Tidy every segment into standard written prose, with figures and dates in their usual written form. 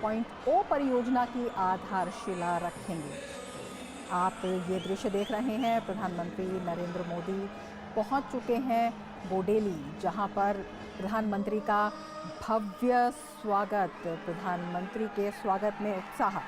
4.0 परियोजना की आधारशिला रखेंगे। आप ये दृश्य देख रहे हैं, प्रधानमंत्री नरेंद्र मोदी पहुंच चुके हैं बोडेली, जहां पर प्रधानमंत्री का भव्य स्वागत। प्रधानमंत्री के स्वागत में उत्साह।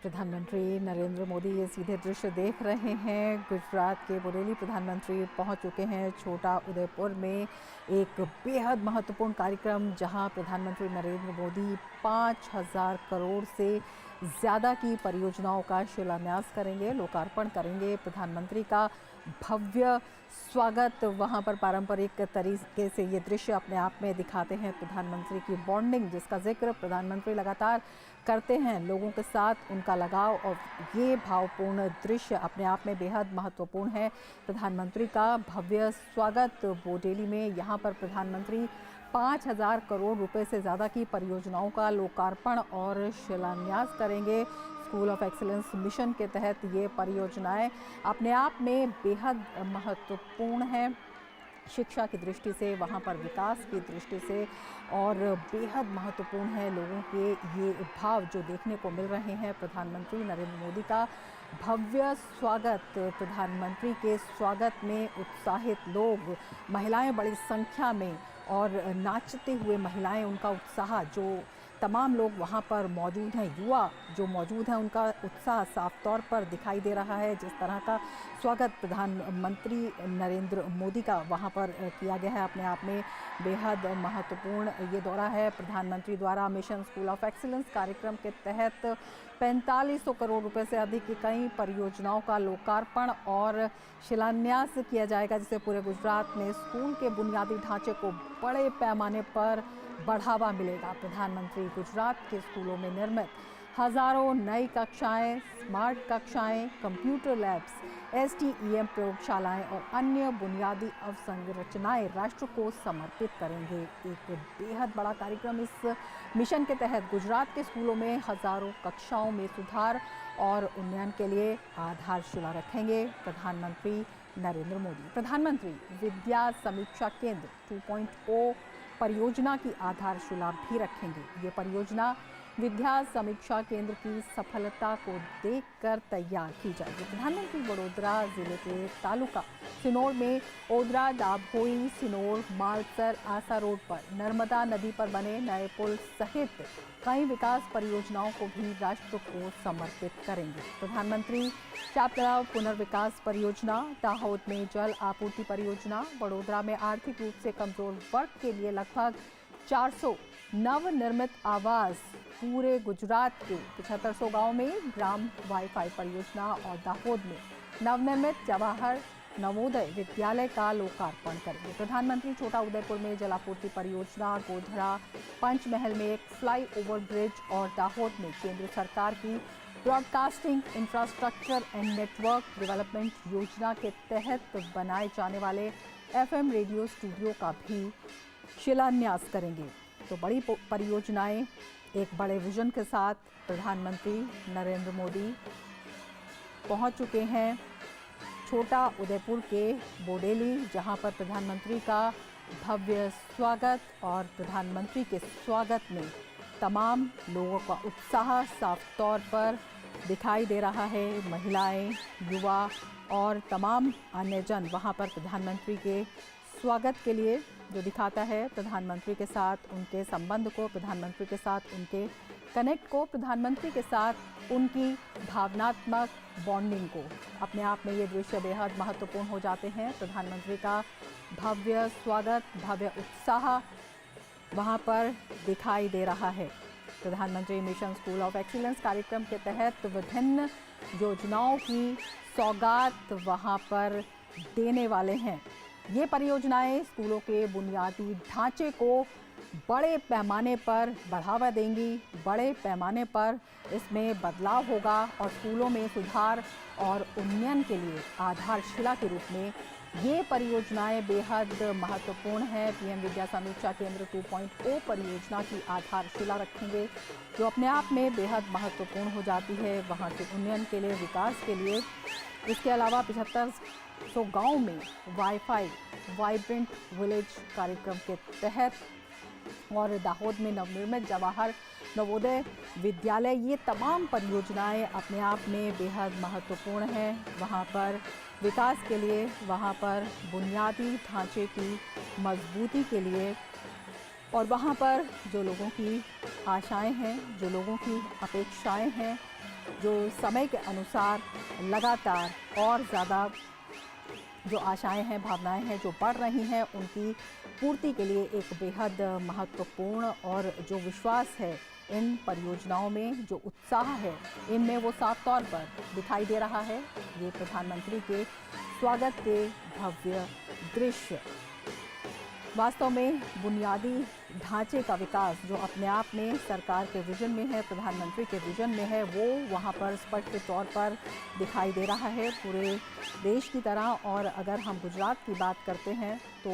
प्रधानमंत्री नरेंद्र मोदी ये सीधे दृश्य देख रहे हैं। गुजरात के बोडेली प्रधानमंत्री पहुंच चुके हैं छोटा उदेपुर में एक बेहद महत्वपूर्ण कार्यक्रम, जहां प्रधानमंत्री नरेंद्र मोदी 5,000 करोड़ से ज़्यादा की परियोजनाओं का शिलान्यास करेंगे, लोकार्पण करेंगे। प्रधानमंत्री का भव्य स्वागत वहां पर पारंपरिक तरीके से ये दृश्य अपने आप में दिखाते हैं प्रधानमंत्री की बॉन्डिंग, जिसका जिक्र प्रधानमंत्री लगातार करते हैं लोगों के साथ उनका लगाव, और ये भावपूर्ण दृश्य अपने आप में बेहद महत्वपूर्ण है। प्रधानमंत्री का भव्य स्वागत बोडेली में, यहाँ पर प्रधानमंत्री 5,000 करोड़ रुपए से ज़्यादा की परियोजनाओं का लोकार्पण और शिलान्यास करेंगे। स्कूल ऑफ एक्सीलेंस मिशन के तहत ये परियोजनाएं अपने आप में बेहद महत्वपूर्ण हैं, शिक्षा की दृष्टि से, वहाँ पर विकास की दृष्टि से, और बेहद महत्वपूर्ण है लोगों के ये भाव जो देखने को मिल रहे हैं। प्रधानमंत्री नरेंद्र मोदी का भव्य स्वागत, प्रधानमंत्री के स्वागत में उत्साहित लोग, महिलाएं बड़ी संख्या में, और नाचते हुए महिलाएं, उनका उत्साह, जो तमाम लोग वहाँ पर मौजूद हैं, युवा जो मौजूद हैं, उनका उत्साह साफ तौर पर दिखाई दे रहा है। जिस तरह का स्वागत प्रधानमंत्री नरेंद्र मोदी का वहाँ पर किया गया है, अपने आप में बेहद महत्वपूर्ण ये दौरा है। प्रधानमंत्री द्वारा मिशन स्कूल ऑफ एक्सीलेंस कार्यक्रम के तहत 4500 करोड़ रुपए से अधिक की कई परियोजनाओं का लोकार्पण और शिलान्यास किया जाएगा, जिससे पूरे गुजरात में स्कूल के बुनियादी ढांचे को बड़े पैमाने पर बढ़ावा मिलेगा। प्रधानमंत्री गुजरात के स्कूलों में निर्मित हजारों नई कक्षाएं, स्मार्ट कक्षाएं, कंप्यूटर लैब्स, STEM प्रयोगशालाएं और अन्य बुनियादी अवसंरचनाएं राष्ट्र को समर्पित करेंगे। एक बेहद बड़ा कार्यक्रम। इस मिशन के तहत गुजरात के स्कूलों में हजारों कक्षाओं में सुधार और उन्नयन के लिए आधारशिला रखेंगे प्रधानमंत्री नरेंद्र मोदी। प्रधानमंत्री विद्या समीक्षा केंद्र 2.0 परियोजना की आधारशिला भी रखेंगे। ये परियोजना विद्या समीक्षा केंद्र की सफलता को देखकर तैयार की जाएगी। प्रधानमंत्री वडोदरा जिले के तालुका सिनोर में ओद्रा, डाभोई, सिनोर, मालसर, आसा रोड पर नर्मदा नदी पर बने नए पुल सहित कई विकास परियोजनाओं को भी राष्ट्र को समर्पित करेंगे। प्रधानमंत्री चापतलाव पुनर्विकास परियोजना, दाहोद में जल आपूर्ति परियोजना, वडोदरा में आर्थिक रूप से कमजोर वर्ग के लिए लगभग 400 नवनिर्मित आवास, पूरे गुजरात के 7500 गाँव में ग्राम वाईफाई परियोजना, और दाहोद में नवनिर्मित जवाहर नवोदय विद्यालय का लोकार्पण करेंगे। प्रधानमंत्री छोटा उदेपुर में जलापूर्ति परियोजना, गोधरा पंचमहल में एक फ्लाई ओवर ब्रिज, और दाहोद में केंद्र सरकार की broadcasting infrastructure and network development योजना के तहत बनाए जाने वाले FM रेडियो स्टूडियो का भी शिलान्यास करेंगे। तो बड़ी परियोजनाएं, एक बड़े विजन के साथ प्रधानमंत्री नरेंद्र मोदी पहुंच चुके हैं छोटा उदेपुर के बोडेली, जहां पर प्रधानमंत्री का भव्य स्वागत, और प्रधानमंत्री के स्वागत में तमाम लोगों का उत्साह साफ तौर पर दिखाई दे रहा है। महिलाएं, युवा और तमाम अन्य जन वहां पर प्रधानमंत्री के स्वागत के लिए, जो दिखाता है प्रधानमंत्री के साथ उनके संबंध को, प्रधानमंत्री के साथ उनके कनेक्ट को, प्रधानमंत्री के साथ उनकी भावनात्मक बॉन्डिंग को। अपने आप में ये दृश्य बेहद महत्वपूर्ण हो जाते हैं। प्रधानमंत्री का भव्य स्वागत, भव्य उत्साह वहाँ पर दिखाई दे रहा है। प्रधानमंत्री मिशन स्कूल ऑफ एक्सीलेंस कार्यक्रम के तहत विभिन्न योजनाओं की सौगात वहाँ पर देने वाले हैं। ये परियोजनाएं स्कूलों के बुनियादी ढांचे को बड़े पैमाने पर बढ़ावा देंगी, बड़े पैमाने पर इसमें बदलाव होगा, और स्कूलों में सुधार और उन्नयन के लिए आधारशिला के रूप में ये परियोजनाएं बेहद महत्वपूर्ण हैं। PM विद्या समीक्षा केंद्र 2.0 परियोजना की आधारशिला रखेंगे, जो अपने आप में बेहद महत्वपूर्ण हो जाती है वहाँ के उन्नयन के लिए, विकास के लिए। इसके अलावा 7500 गाँव में वाईफाई वाइब्रेंट विलेज कार्यक्रम के तहत, और दाहोद में नवनिर्मित जवाहर नवोदय विद्यालय, ये तमाम परियोजनाएं अपने आप में बेहद महत्वपूर्ण हैं वहाँ पर विकास के लिए, वहाँ पर बुनियादी ढांचे की मजबूती के लिए, और वहाँ पर जो लोगों की आशाएं हैं, जो लोगों की अपेक्षाएं हैं, जो समय के अनुसार लगातार और ज़्यादा जो आशाएं हैं, भावनाएं हैं जो बढ़ रही हैं, उनकी पूर्ति के लिए एक बेहद महत्वपूर्ण और जो विश्वास है इन परियोजनाओं में, जो उत्साह है इनमें, वो साफ तौर पर दिखाई दे रहा है। ये प्रधानमंत्री के स्वागत के भव्य दृश्य वास्तव में बुनियादी ढांचे का विकास जो अपने आप में सरकार के विजन में है, प्रधानमंत्री के विजन में है, वो वहाँ पर स्पष्ट तौर पर दिखाई दे रहा है पूरे देश की तरह। और अगर हम गुजरात की बात करते हैं तो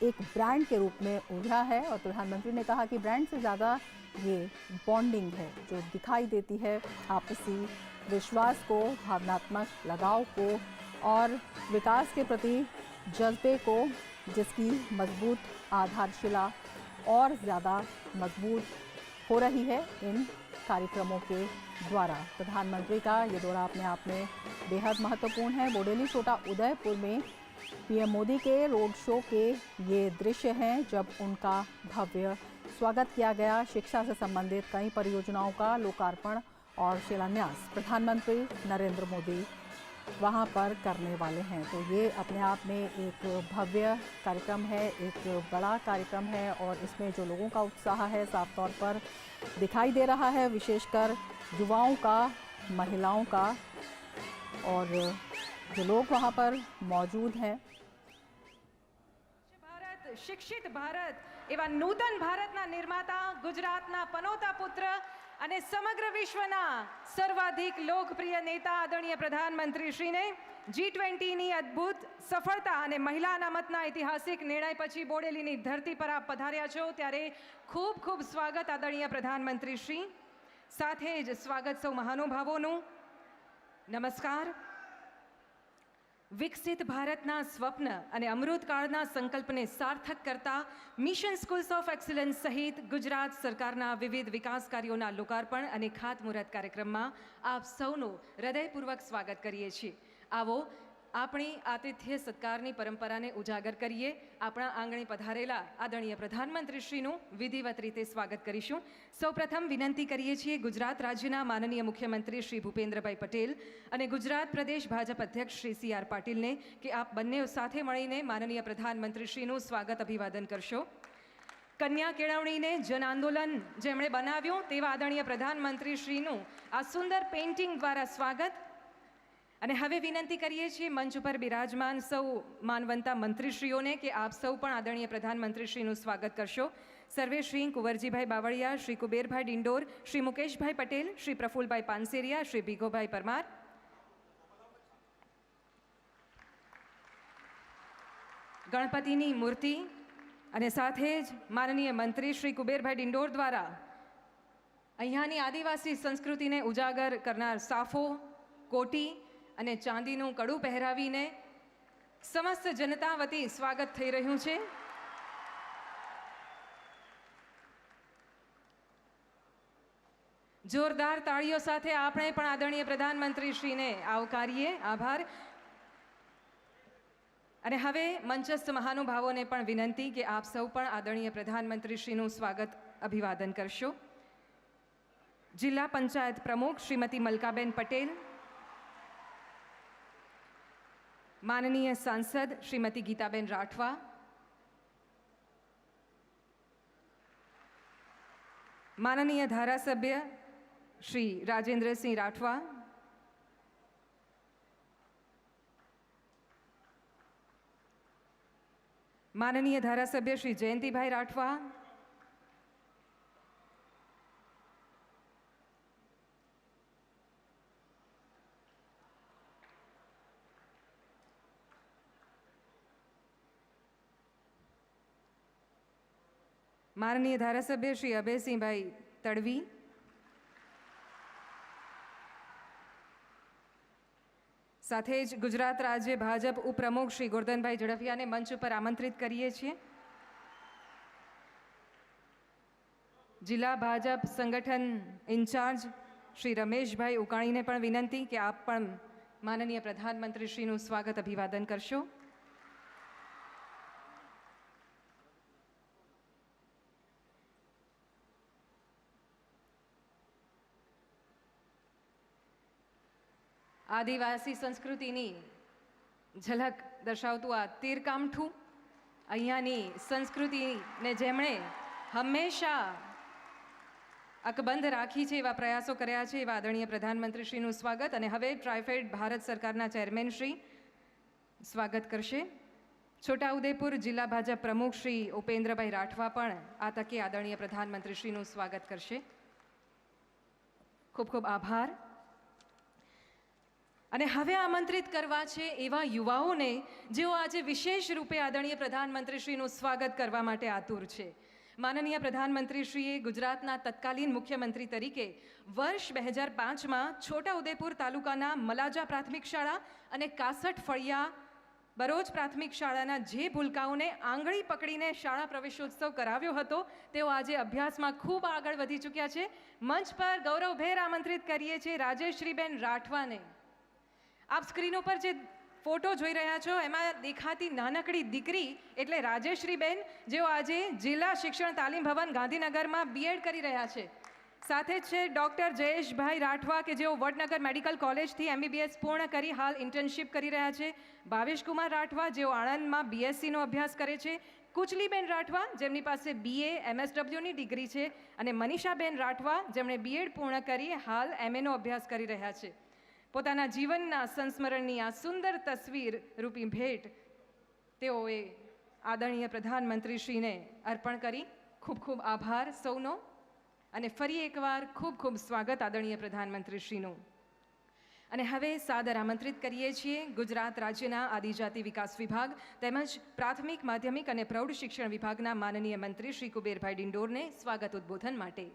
एक ब्रांड के रूप में उभरा है और प्रधानमंत्री ने कहा कि ब्रांड से ज़्यादा ये बॉन्डिंग है जो दिखाई देती है आपसी विश्वास को, भावनात्मक लगाव को और विकास के प्रति जज्बे को, जिसकी मजबूत आधारशिला और ज़्यादा मजबूत हो रही है इन कार्यक्रमों के द्वारा। प्रधानमंत्री का ये दौरा अपने आप में बेहद महत्वपूर्ण है। बोडेली छोटा उदयपुर में पीएम मोदी के रोड शो के ये दृश्य हैं जब उनका भव्य स्वागत किया गया। शिक्षा से संबंधित कई परियोजनाओं का लोकार्पण और शिलान्यास प्रधानमंत्री नरेंद्र मोदी वहाँ पर करने वाले हैं। तो ये अपने आप में एक भव्य कार्यक्रम है, एक बड़ा कार्यक्रम है और इसमें जो लोगों का उत्साह है साफ तौर पर दिखाई दे रहा है, विशेषकर युवाओं का, महिलाओं का, और जो लोग वहाँ पर मौजूद हैं। भारत, शिक्षित भारत एवं नूतन भारतना निर्माता गुजरातना पनोता पुत्र અને સમગ્ર વિશ્વના સર્વાધિક લોકપ્રિય નેતા આદરણીય પ્રધાનમંત્રીશ્રીને G20ની અદ્ભુત સફળતા અને મહિલા અનામતના ઐતિહાસિક નિર્ણય પછી બોડેલીની ધરતી પર આપ પધાર્યા છો, ત્યારે ખૂબ ખૂબ સ્વાગત આદરણીય પ્રધાનમંત્રીશ્રી. સાથે જ સ્વાગત સૌ મહાનુભાવોનું. નમસ્કાર. વિકસિત ભારતના સ્વપ્ન અને અમૃતકાળના સંકલ્પને સાર્થક કરતા મિશન સ્કૂલ્સ ઓફ એક્સલન્સ સહિત ગુજરાત સરકારના વિવિધ વિકાસ કાર્યોના લોકાર્પણ અને ખાતમુહૂર્ત કાર્યક્રમમાં આપ સૌનું હૃદયપૂર્વક સ્વાગત કરીએ છીએ. આવો આપણી આતિથ્ય સત્કારની પરંપરાને ઉજાગર કરીએ. આપણા આંગણે પધારેલા આદરણીય પ્રધાનમંત્રીશ્રીનું વિધિવત રીતે સ્વાગત કરીશું. સૌપ્રથમ વિનંતી કરીએ છીએ ગુજરાત રાજ્યના માનનીય મુખ્યમંત્રી શ્રી ભૂપેન્દ્રભાઈ પટેલ અને ગુજરાત પ્રદેશ ભાજપ અધ્યક્ષ શ્રી CR પાટીલને કે આપ બંને સાથે મળીને માનનીય પ્રધાનમંત્રીશ્રીનું સ્વાગત અભિવાદન કરશો. કન્યા કેળવણીને જન આંદોલન જેમણે બનાવ્યું તેવા આદરણીય પ્રધાનમંત્રીશ્રીનું આ સુંદર પેઇન્ટિંગ દ્વારા સ્વાગત. અને હવે વિનંતી કરીએ છીએ મંચ ઉપર બિરાજમાન સૌ માનવંતા મંત્રીશ્રીઓને કે આપ સૌ પણ આદરણીય પ્રધાનમંત્રીશ્રીનું સ્વાગત કરશો. સર્વે શ્રી કુંવરજીભાઈ બાવળિયા, શ્રી કુબેરભાઈ ડિંડોર, શ્રી મુકેશભાઈ પટેલ, શ્રી પ્રફુલભાઈ પાનસેરિયા, શ્રી ભીખોભાઈ પરમાર. ગણપતિની મૂર્તિ અને સાથે જ માનનીય મંત્રી શ્રી કુબેરભાઈ ડિંડોર દ્વારા અહીંયાની આદિવાસી સંસ્કૃતિને ઉજાગર કરનાર સાફો, કોટી અને ચાંદીનું કડું પહેરાવીને સમસ્ત જનતા વતી સ્વાગત થઈ રહ્યું છે. જોરદાર તાળીઓ સાથે આપણે પણ આદરણીય પ્રધાનમંત્રીશ્રીને આવકારીએ. આભાર. અને હવે મંચસ્થ મહાનુભાવોને પણ વિનંતી કે આપ સૌ પણ આદરણીય પ્રધાનમંત્રીશ્રીનું સ્વાગત અભિવાદન કરશો. જિલ્લા પંચાયત પ્રમુખ શ્રીમતી મલકાબેન પટેલ, माननीय सांसद श्रीमती गीताबेन राठवा, माननीय धारासभ्य श्री राजेंद्र सिंह राठवा, माननीय धारासभ्य श्री जयंतीभाई राठवा, माननीय धारासभ्य श्री अभयसिंहभाई तड़वी, સાથે જ ગુજરાત રાજ્ય ભાજપ ઉપપ્રમુખ શ્રી ગોરધનભાઈ ઝડફિયાને મંચ ઉપર આમંત્રિત કરીએ છીએ. જિલ્લા ભાજપ સંગઠન ઇન્ચાર્જ શ્રી રમેશભાઈ ઉકાણીને પણ વિનંતી કે આપ પણ માનનીય પ્રધાનમંત્રીશ્રીનું સ્વાગત અભિવાદન કરશો. આદિવાસી સંસ્કૃતિની ઝલક દર્શાવતું આ તીરકામઠું, અહીંયાની સંસ્કૃતિને જેમણે હંમેશા અકબંધ રાખી છે એવા પ્રયાસો કર્યા છે એવા આદરણીય પ્રધાનમંત્રીશ્રીનું સ્વાગત. અને હવે ટ્રાઇફેડ ભારત સરકારના ચેરમેન શ્રી સ્વાગત કરશે. છોટાઉદેપુર જિલ્લા ભાજપ પ્રમુખ શ્રી ઉપેન્દ્રભાઈ રાઠવા પણ આ તકે આદરણીય પ્રધાનમંત્રીશ્રીનું સ્વાગત કરશે. ખૂબ ખૂબ આભાર. અને હવે આમંત્રિત કરવા છે એવા યુવાઓને જેઓ આજે વિશેષ રૂપે આદરણીય પ્રધાનમંત્રીશ્રીનું સ્વાગત કરવા માટે આતુર છે. માનનીય પ્રધાનમંત્રીશ્રીએ ગુજરાતના તત્કાલીન મુખ્યમંત્રી તરીકે વર્ષ 2005માં છોટાઉદેપુર તાલુકાના મલાજા પ્રાથમિક શાળા અને કાસઠ ફળિયા બરોજ પ્રાથમિક શાળાના જે ભૂલકાઓને આંગળી પકડીને શાળા પ્રવેશોત્સવ કરાવ્યો હતો તેઓ આજે અભ્યાસમાં ખૂબ આગળ વધી ચૂક્યા છે. મંચ પર ગૌરવભેર આમંત્રિત કરીએ છીએ રાજેશ્રીબેન રાઠવાને. આપ સ્ક્રીન ઉપર જે ફોટો જોઈ રહ્યા છો એમાં દેખાતી નાનકડી દીકરી એટલે રાજેશ્રીબેન, જેઓ આજે જિલ્લા શિક્ષણ તાલીમ ભવન ગાંધીનગરમાં બીએડ કરી રહ્યા છે. સાથે જ છે ડૉક્ટર જયેશભાઈ રાઠવા કે જેઓ વડનગર મેડિકલ કોલેજથી MBBS પૂર્ણ કરી હાલ ઇન્ટર્નશીપ કરી રહ્યા છે. ભાવેશકુમાર રાઠવા જેઓ આણંદમાં BScનો અભ્યાસ કરે છે. કુચલીબેન રાઠવા જેમની પાસે BA MSWની ડિગ્રી છે. અને મનીષાબેન રાઠવા જેમણે બીએડ પૂર્ણ કરી હાલ MAનો અભ્યાસ કરી રહ્યા છે. પોતાના જીવનના સંસ્મરણની આ સુંદર તસવીર રૂપી ભેટ તેઓએ આદરણીય પ્રધાનમંત્રીશ્રીને અર્પણ કરી. ખૂબ ખૂબ આભાર સૌનો. અને ફરી એકવાર ખૂબ ખૂબ સ્વાગત આદરણીય પ્રધાનમંત્રીશ્રીનું. અને હવે સાદર આમંત્રિત કરીએ છીએ ગુજરાત રાજ્યના આદિજાતિ વિકાસ વિભાગ તેમજ પ્રાથમિક માધ્યમિક અને પ્રૌઢ શિક્ષણ વિભાગના માનનીય મંત્રી શ્રી કુબેરભાઈ ડિંડોરને સ્વાગત ઉદ્બોધન માટે.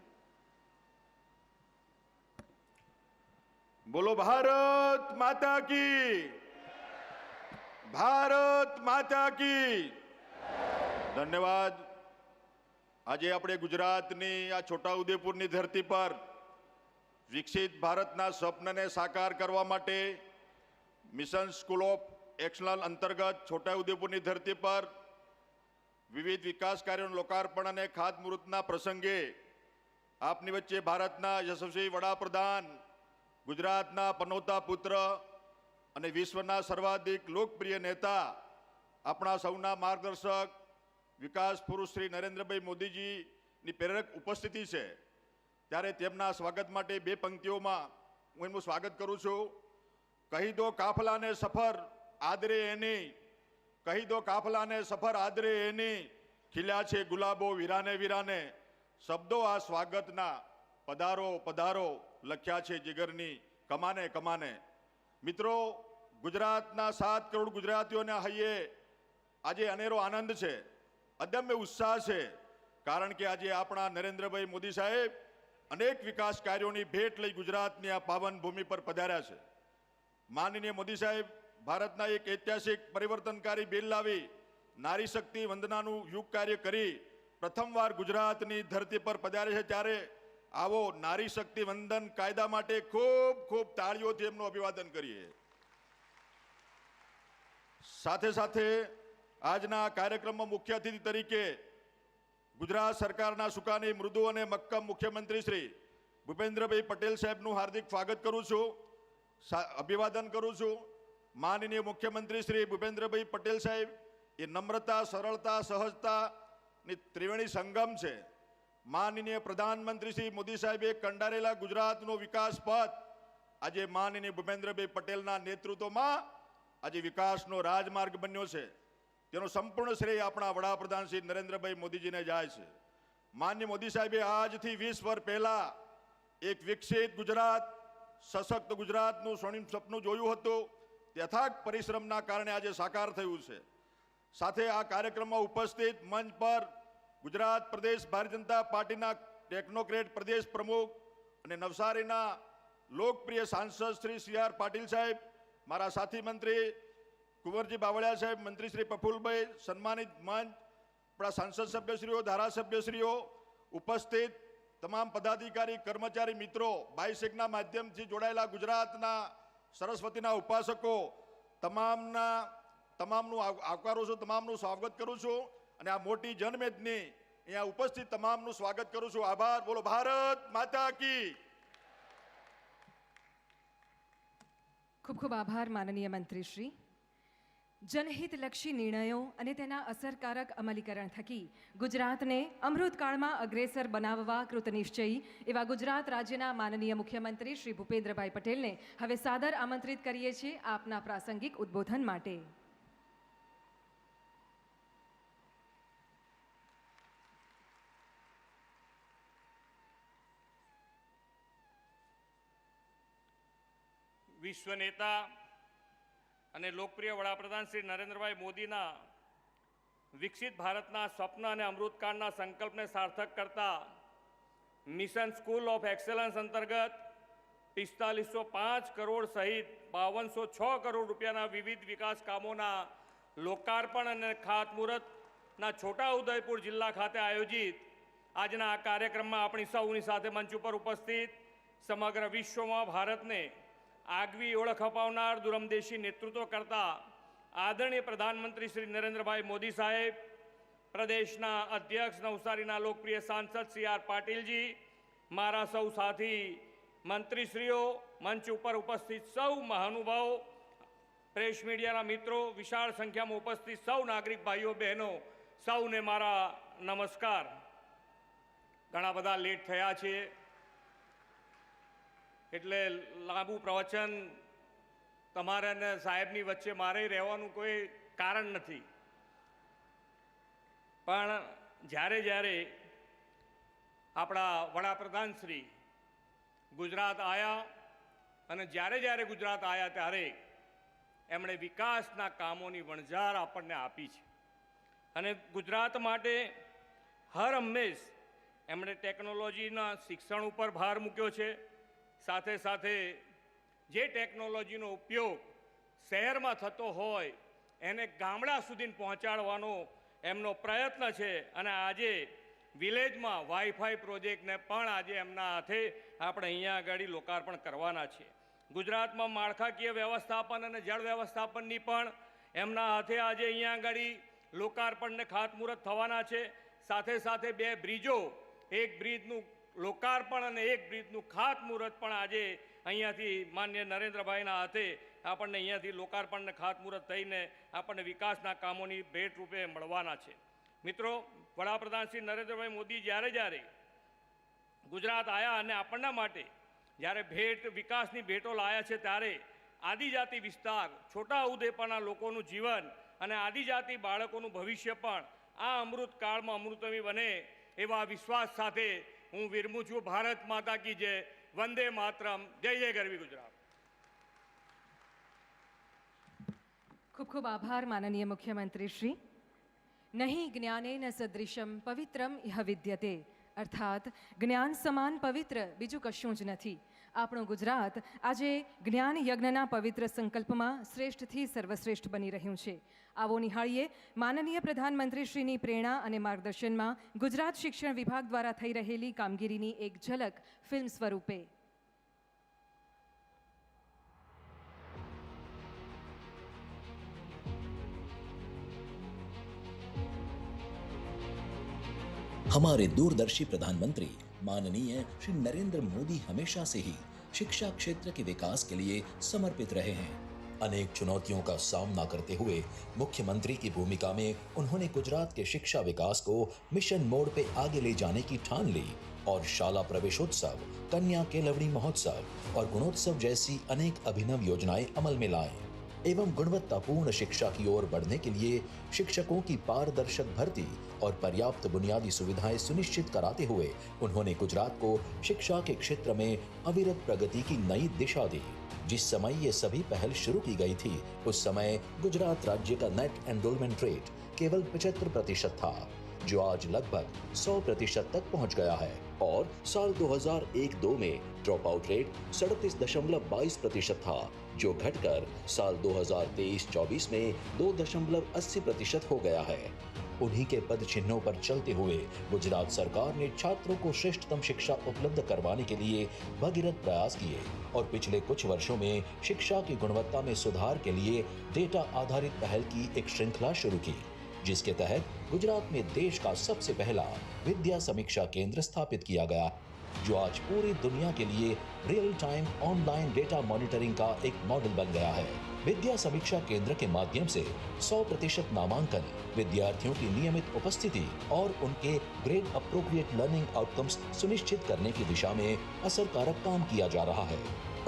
બોલો ભારત માતા કી, ભારત માતા કી. ધન્યવાદ. આજે આપણે ગુજરાતની આ છોટાઉદેપુરની ધરતી પર વિકસિત ભારતના સ્વપ્નને સાકાર કરવા માટે મિશન સ્કૂલ ઓફ એક્સલન્સ અંતર્ગત છોટાઉદેપુરની ધરતી પર વિવિધ વિકાસ કાર્યોનું લોકાર્પણ અને ખાતમુહૂર્તના પ્રસંગે આપની વચ્ચે ભારતના યશસ્વી વડાપ્રધાન, ગુજરાતના પનોતા પુત્ર અને વિશ્વના સર્વાધિક લોકપ્રિય નેતા, આપણા સૌના માર્ગદર્શક વિકાસ પુરુષ શ્રી નરેન્દ્રભાઈ મોદીજીની પ્રેરક ઉપસ્થિતિ છે. ત્યારે તેમના સ્વાગત માટે બે પંક્તિઓમાં હું એમનું સ્વાગત કરું છું. કહી દો કાફલાને સફર આદરે એની, કહી દો કાફલાને સફર આદરે એની, ખીલ્યા છે ગુલાબો વિરાને વિરાને. શબ્દો આ સ્વાગતના પધારો પધારો લખ્યા છે જીગરની કમાને કમાને. મિત્રો, ગુજરાતના 7 કરોડ ગુજરાતીઓના હૈયે આજે અનેરો આનંદ છે, અદમ્ય ઉત્સાહ છે. કારણ કે આજે આપણા નરેન્દ્રભાઈ મોદી સાહેબ અનેક વિકાસ કાર્યોની ભેટ લઈ ગુજરાતની આ પાવન ભૂમિ પર પધાર્યા છે. માનનીય મોદી સાહેબ ભારતના એક ઐતિહાસિક પરિવર્તનકારી બિલ લાવી નારી શક્તિ વંદનાનું યુગ કાર્ય કરી પ્રથમવાર ગુજરાતની ધરતી પર પધારે છે. ત્યારે આવો નારી શક્તિ વંદન કાયદા માટે ખૂબ ખૂબ તાળીઓથી એમનું અભિવાદન કરીએ. સાથે સાથે આજના કાર્યક્રમમાં મુખ્ય અતિથિ તરીકે ગુજરાત સરકારના સુકાની મૃદુ અને મક્કમ મુખ્યમંત્રી શ્રી ભૂપેન્દ્રભાઈ પટેલ સાહેબનું હાર્દિક સ્વાગત કરું છું, અભિવાદન કરું છું. માનનીય મુખ્યમંત્રી શ્રી ભૂપેન્દ્રભાઈ પટેલ સાહેબ એ નમ્રતા, સરળતા, સહજતાની ત્રિવેણી સંગમ છે. માનનીય પ્રધાનમંત્રી શ્રી મોદી સાહેબે કંડારેલા ગુજરાતનો વિકાસ પથ આજે માનનીય ભૂપેન્દ્રભાઈ પટેલના નેતૃત્વમાં આજે વિકાસનો રાજમાર્ગ બન્યો છે. તેનો સંપૂર્ણ શ્રેય આપણા વડાપ્રધાન શ્રી નરેન્દ્રભાઈ મોદીજીને જાય છે. માનનીય મોદી સાહેબે આજથી 20 વર્ષ પહેલા એક વિકસિત ગુજરાત, સશક્ત ગુજરાતનું સ્વર્ણિમ સપનું જોયું હતું. તે અથાગ પરિશ્રમના કારણે આજે સાકાર થયું છે. સાથે આ કાર્યક્રમમાં ઉપસ્થિત મંચ પર ગુજરાત પ્રદેશ ભારતીય જનતા પાર્ટીના ટેકનોક્રેટ પ્રદેશ પ્રમુખ અને નવસારીના લોકપ્રિય સાંસદ શ્રી CR પાટીલ સાહેબ, મારા સાથી મંત્રી કુંવરજી બાવળિયા સાહેબ, મંત્રી શ્રી પ્રફુલભાઈ, સન્માનિત મંચ, આપણા સાંસદ સભ્યશ્રીઓ, ધારાસભ્યશ્રીઓ, ઉપસ્થિત તમામ પદાધિકારી, કર્મચારી મિત્રો, બાયસેગના માધ્યમથી જોડાયેલા ગુજરાતના સરસ્વતીના ઉપાસકો, તમામનું આવકારું છું, તમામનું સ્વાગત કરું છું. અને આ મોટી જનમેદની અહીંયા ઉપસ્થિત તમામનું સ્વાગત કરું છું. આભાર. બોલો ભારત માતા કી. ખૂબ ખૂબ આભાર માનનીય મંત્રીશ્રી. જનહિતલક્ષી નિર્ણયો અને તેના અસરકારક અમલીકરણ થકી ગુજરાતને અમૃતકાળમાં અગ્રેસર બનાવવા કૃતનિશ્ચયી એવા ગુજરાત રાજ્યના માનનીય મુખ્યમંત્રી શ્રી ભૂપેન્દ્રભાઈ પટેલને હવે સાદર આમંત્રિત કરીએ છીએ આપના પ્રાસંગિક ઉદ્બોધન માટે. વિશ્વ નેતા અને લોકપ્રિય વડાપ્રધાન શ્રી નરેન્દ્રભાઈ મોદીના વિકસિત ભારતના સ્વપ્ન અને અમૃતકાળના સંકલ્પને સાર્થક કરતા મિશન સ્કૂલ ઓફ એક્સેલન્સ અંતર્ગત 4505 કરોડ સહિત 5206 કરોડ રૂપિયાના વિવિધ વિકાસ કામોના લોકાર્પણ અને ખાતમુહૂર્તના છોટાઉદેપુર જિલ્લા ખાતે આયોજિત આજના આ કાર્યક્રમમાં આપણી સૌની સાથે મંચ ઉપર ઉપસ્થિત સમગ્ર વિશ્વમાં ભારતને આગવી ઓળખ અપાવનાર દૂરંદેશી નેતૃત્વ કરતા આદરણીય પ્રધાનમંત્રી શ્રી નરેન્દ્રભાઈ મોદી સાહેબ, પ્રદેશના અધ્યક્ષ નવસારીના લોકપ્રિય સાંસદ શ્રી આર પાટીલજી, મારા સૌ સાથી મંત્રીશ્રીઓ, મંચ ઉપર ઉપસ્થિત સૌ મહાનુભાવો, પ્રેસ મીડિયાના મિત્રો, વિશાળ સંખ્યામાં ઉપસ્થિત સૌ નાગરિક ભાઈઓ બહેનો, સૌને મારા નમસ્કાર. ઘણા બધા લેટ થયા છે એટલે લાંબુ પ્રવચન તમારે અને સાહેબની વચ્ચે મારે રહેવાનું કોઈ કારણ નથી. પણ જ્યારે જ્યારે આપણા વડાપ્રધાન શ્રી ગુજરાત આવ્યા અને જ્યારે ગુજરાત આવ્યા ત્યારે એમણે વિકાસના કામોની વણઝાર આપણને આપી છે અને ગુજરાત માટે હર હંમેશ એમણે ટેકનોલોજીના શિક્ષણ ઉપર ભાર મૂક્યો છે. સાથે સાથે જે ટેકનોલોજીનો ઉપયોગ શહેરમાં થતો હોય એને ગામડા સુધી પહોંચાડવાનો એમનો પ્રયત્ન છે અને આજે વિલેજમાં વાઈફાઈ પ્રોજેક્ટને પણ આજે એમના હાથે આપણે અહીંયા આગળ લોકાર્પણ કરવાના છે. ગુજરાતમાં માળખાકીય વ્યવસ્થાપન અને જળ વ્યવસ્થાપનની પણ એમના હાથે આજે અહીંયા આગળ લોકાર્પણને ખાતમુહૂર્ત થવાના છે. સાથે સાથે 2 બ્રિજો, એક બ્રિજનું લોકાર્પણ અને એક બ્રિજનું ખાતમુહૂર્ત પણ આજે અહીંયાથી માન્ય નરેન્દ્રભાઈના હાથે આપણને અહીંયાથી લોકાર્પણ અને ખાતમુહૂર્ત થઈને આપણને વિકાસના કામોની ભેટ રૂપે મળવાના છે. મિત્રો, વડાપ્રધાન શ્રી નરેન્દ્રભાઈ મોદી જ્યારે ગુજરાત આવ્યા અને આપણના માટે જ્યારે વિકાસની ભેટો લાયા છે ત્યારે આદિજાતિ વિસ્તાર, છોટાઉદેપુરના લોકોનું જીવન અને આદિજાતિ બાળકોનું ભવિષ્ય પણ આ અમૃતકાળમાં અમૃતમય બને એવા વિશ્વાસ સાથે હું વિરમું છું. ભારત માતા કી જય, વંદે માતરમ, જય જય ગરવી ગુજરાત. ખૂબ ખૂબ આભાર માનનીય મુખ્યમંત્રી શ્રી. નહીં જ્ઞાનેન સદૃશમ પવિત્રમ ઇહ વિદ્યતે, અર્થાત જ્ઞાન સમાન પવિત્ર બીજું કશું જ નથી. આપણું ગુજરાત આજે જ્ઞાન યજ્ઞના પવિત્ર સંકલ્પમાં શ્રેષ્ઠથી સર્વશ્રેષ્ઠ બની રહ્યું છે. આવો નિહાળીએ માનનીય પ્રધાનમંત્રી શ્રીની પ્રેરણા અને માર્ગદર્શનમાં ગુજરાત શિક્ષણ વિભાગ દ્વારા થઈ રહેલી કામગીરીની એક ઝલક ફિલ્મ સ્વરૂપે. हमारे दूरदर्शी प्रधानमंत्री माननीय श्री नरेंद्र मोदी हमेशा से ही शिक्षा क्षेत्र के विकास के लिए समर्पित रहे हैं. अनेक चुनौतियों का सामना करते हुए मुख्यमंत्री की भूमिका में उन्होंने गुजरात के शिक्षा विकास को मिशन मोड पे आगे ले जाने की ठान ली और शाला प्रवेशोत्सव, कन्या केलवड़ी महोत्सव और गुणोत्सव जैसी अनेक अभिनव योजनाएं अमल में लाए एवं गुणवत्तापूर्ण शिक्षा की ओर बढ़ने के लिए शिक्षकों की पारदर्शक भर्ती और पर्याप्त बुनियादी सुविधाएं सुनिश्चित कराते हुए उन्होंने गुजरात को शिक्षा के क्षेत्र में अविरत प्रगति की नई दिशा दी. जिस समय ये सभी पहल शुरू की गई थी उस समय गुजरात राज्य का नेट एनरोलमेंट रेट केवल 75% था, जो आज लगभग 100% तक पहुंच गया है और साल 2001-2 में ड्रॉप आउट रेट 37.22% था, जो घटकर साल 2023-24 में 2.80% हो गया है. उन्हीं के पद चिन्हों पर चलते हुए गुजरात सरकार ने छात्रों को श्रेष्ठतम शिक्षा उपलब्ध करवाने के लिए भगीरथ प्रयास किए और पिछले कुछ वर्षों में शिक्षा की गुणवत्ता में सुधार के लिए डेटा आधारित पहल की एक श्रृंखला शुरू की, जिसके तहत गुजरात में देश का सबसे पहला विद्या समीक्षा केंद्र स्थापित किया गया. जो आज पूरी दुनिया के लिए real time online data monitoring का एक मॉडल बन गया है। विद्या समीक्षा केंद्र के माध्यम से 100% नामांकन, विद्यार्थियों की नियमित उपस्थिति और उनके ग्रेड अप्रोप्रिएट लर्निंग आउटकम्स सुनिश्चित करने की दिशा में असरकारक काम किया जा रहा है।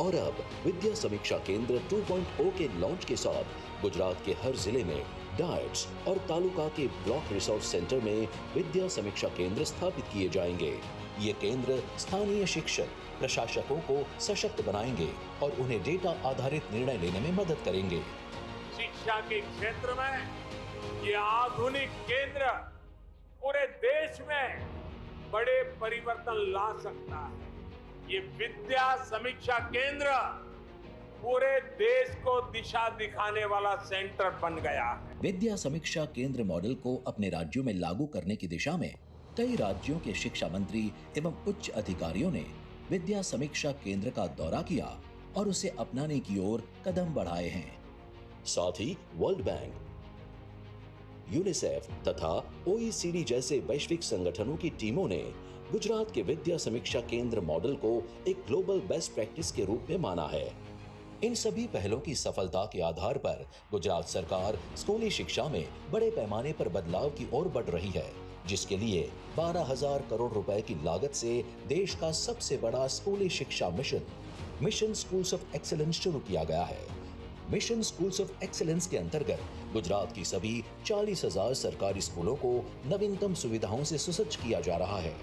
और अब विद्या समीक्षा केंद्र 2.0 के लॉन्च के साथ गुजरात के हर जिले में डायट्स और तालुका के ब्लॉक रिसोर्स सेंटर में विद्या समीक्षा केंद्र स्थापित किए जाएंगे। ये केंद्र स्थानीय शिक्षक, प्रशासकों को सशक्त बनाएंगे और उन्हें डेटा आधारित निर्णय लेने में मदद करेंगे। शिक्षा के क्षेत्र में ये आधुनिक केंद्र पूरे देश में बड़े परिवर्तन ला सकता है। ये विद्या समीक्षा केंद्र पूरे देश को दिशा दिखाने वाला सेंटर बन गया है। विद्या समीक्षा केंद्र मॉडल को अपने राज्यों में लागू करने की दिशा में कई राज्यों के शिक्षा मंत्री एवं उच्च अधिकारियों ने विद्या समीक्षा केंद्र का दौरा किया और उसे अपनाने की ओर कदम बढ़ाए हैं। साथ ही वर्ल्ड बैंक, यूनिसेफ तथा OECD जैसे वैश्विक संगठनों की टीमों ने गुजरात के विद्या समीक्षा केंद्र मॉडल को एक ग्लोबल बेस्ट प्रैक्टिस के रूप में माना है। इन सभी पहलों की सफलता के आधार पर गुजरात सरकार स्कूली शिक्षा में बड़े पैमाने पर बदलाव की ओर बढ़ रही है, जिसके लिए 12,000 करोड़ रुपए की लागत से देश का सबसे बड़ा स्कूली शिक्षा मिशन स्कूल्स ऑफ एक्सीलेंस शुरू किया गया है। मिशन स्कूल्स ऑफ एक्सीलेंस के अंतर्गत गुजरात की सभी 40,000 सरकारी स्कूलों को नवीनतम सुविधाओं से सुसज्ज किया जा रहा है।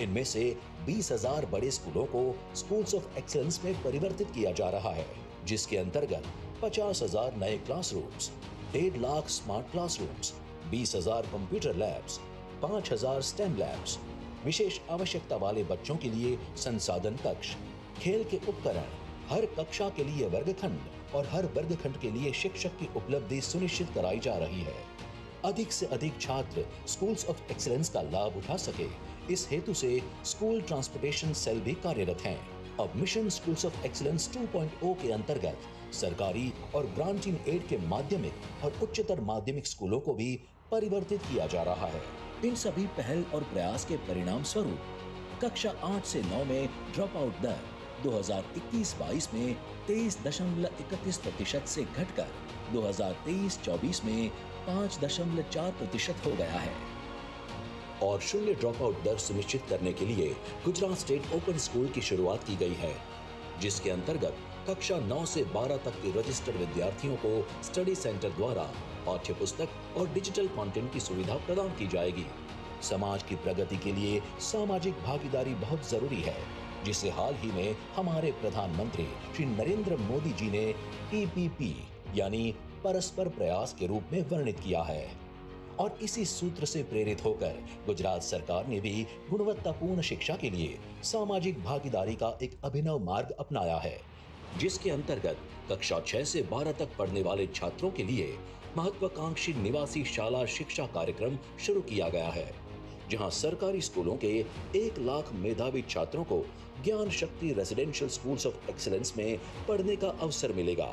इनमें से 20,000 बड़े स्कूलों को स्कूल्स ऑफ एक्सीलेंस में परिवर्तित किया जा रहा है, जिसके अंतर्गत 50,000 नए classrooms, 1.5 lakh smart classrooms, 20,000 computer labs, 5,000 STEM labs, विशेष आवश्यकता वाले बच्चों के लिए संसाधन कक्ष, खेल के उपकरण, हर कक्षा के लिए वर्गखंड और हर वर्गखंड के लिए शिक्षक की उपलब्धि सुनिश्चित कराई जा रही है। अधिक से अधिक छात्र स्कूल्स ऑफ एक्सीलेंस का लाभ उठा सके, इस हेतु से स्कूल ट्रांसपोर्टेशन सेल भी कार्यरत हैं। अब मिशन स्कूल्स ऑफ एक्सीलेंस 2.0 के अंतर्गत सरकारी और ग्रांटिंग एड के माध्यमिक और उच्चतर माध्यमिक स्कूलों को भी परिवर्तित किया जा रहा है। इन सभी पहल और प्रयास के परिणाम स्वरूप कक्षा 8 से 9 में ड्रॉप आउट दर 2021-22 में 23.31% से घटकर 2023-24 में 5.4% हो गया है। और शून्य ड्रॉप आउट दर सुनिश्चित करने के लिए गुजरात स्टेट ओपन स्कूल की शुरुआत की गई है, जिसके अंतर्गत कक्षा 9 से 12 तक के रजिस्टर्ड विद्यार्थियों को स्टडी सेंटर द्वारा पाठ्य पुस्तक और डिजिटल कंटेंट की सुविधा प्रदान की जाएगी। समाज की प्रगति के लिए सामाजिक भागीदारी बहुत जरूरी है, जिसे हाल ही में हमारे प्रधानमंत्री श्री नरेंद्र मोदी जी ने PPP यानी परस्पर प्रयास के रूप में वर्णित किया है। और इसी सूत्र से प्रेरित होकर गुजरात सरकार ने भी गुणवत्तापूर्ण शिक्षा के लिए सामाजिक भागीदारी का एक अभिनव मार्ग अपनाया है, जिसके अंतर्गत कक्षा 6 से 12 तक पढ़ने वाले छात्रों के लिए महत्वाकांक्षी निवासी शाला शिक्षा कार्यक्रम शुरू किया गया है, जहां सरकारी स्कूलों के 1 लाख मेधावी छात्रों को ज्ञान शक्ति रेजिडेंशियल स्कूल्स ऑफ एक्सीलेंस में पढ़ने का अवसर मिलेगा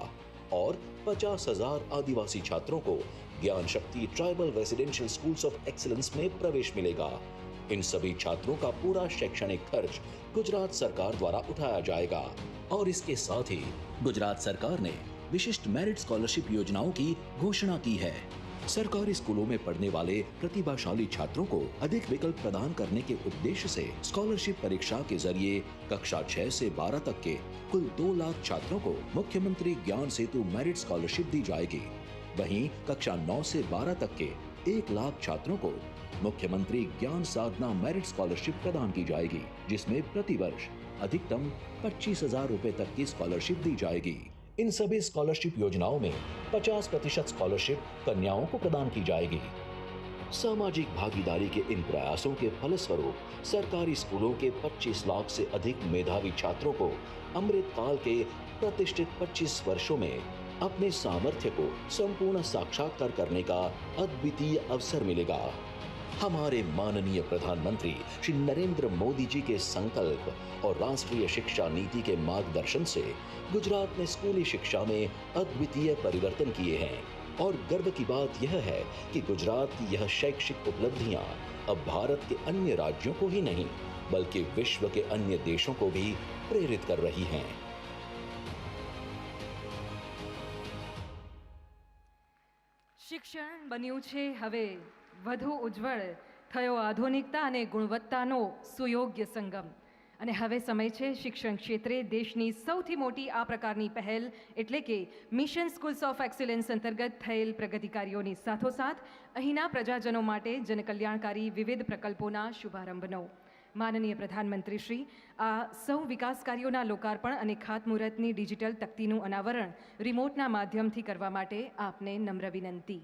और 50,000 आदिवासी छात्रों को ज्ञान शक्ति tribal residential schools of excellence में प्रवेश मिलेगा। इन सभी छात्रों का पूरा शैक्षणिक खर्च गुजरात सरकार द्वारा उठाया जाएगा। और इसके साथ ही गुजरात सरकार ने विशिष्ट मेरिट स्कॉलरशिप योजनाओं की घोषणा की है। सरकारी स्कूलों में पढ़ने वाले प्रतिभाशाली छात्रों को अधिक विकल्प प्रदान करने के उद्देश्य से स्कॉलरशिप परीक्षा के जरिए कक्षा 6 से 12 तक के कुल 2 लाख छात्रों को मुख्यमंत्री ज्ञान सेतु मेरिट स्कॉलरशिप दी जाएगी। वहीं कक्षा 9 से 12 तक के 1 लाख छात्रों को मुख्यमंत्री ज्ञान साधना मेरिट स्कॉलरशिप प्रदान की जाएगी, जिसमें प्रतिवर्ष अधिकतम 25,000 रुपए तक की स्कॉलरशिप दी जाएगी। इन सभी स्कॉलरशिप योजनाओं में 50% स्कॉलरशिप कन्याओं को प्रदान की जाएगी। सामाजिक भागीदारी के इन प्रयासों के फलस्वरूप सरकारी स्कूलों के 25 लाख से अधिक मेधावी छात्रों को अमृत काल के प्रतिष्ठित 25 वर्षों में अपने सामर्थ्य को संपूर्ण साक्षात्कार करने का अद्वितीय अवसर मिलेगा। हमारे माननीय प्रधानमंत्री श्री नरेंद्र मोदी जी के संकल्प और राष्ट्रीय शिक्षा नीति के मार्गदर्शन से गुजरात ने स्कूली शिक्षा में अद्वितीय परिवर्तन किए हैं और गर्व की बात यह है कि गुजरात की यह शैक्षिक उपलब्धियां अब भारत के अन्य राज्यों को ही नहीं बल्कि विश्व के अन्य देशों को भी प्रेरित कर रही हैं। શિક્ષણ બન્યું છે હવે વધુ ઉજ્જવળ, થયો આધુનિકતા અને ગુણવત્તાનો સુયોગ્ય સંગમ. અને હવે સમય છે શિક્ષણ ક્ષેત્રે દેશની સૌથી મોટી આ પ્રકારની પહેલ એટલે કે મિશન સ્કૂલ્સ ઓફ એક્સિલન્સ અંતર્ગત થયેલ પ્રગતિ કાર્યોની સાથોસાથ અહીંના પ્રજાજનો માટે જનકલ્યાણકારી વિવિધ પ્રકલ્પોના શુભારંભનો. માનનીય પ્રધાનમંત્રી શ્રી આ સૌ વિકાસ કાર્યોના લોકાર્પણ અને ખાતમુહૂર્તની ડિજિટલ તકતીનું અનાવરણ રિમોટના માધ્યમથી કરવા માટે આપને નમ્ર વિનંતી.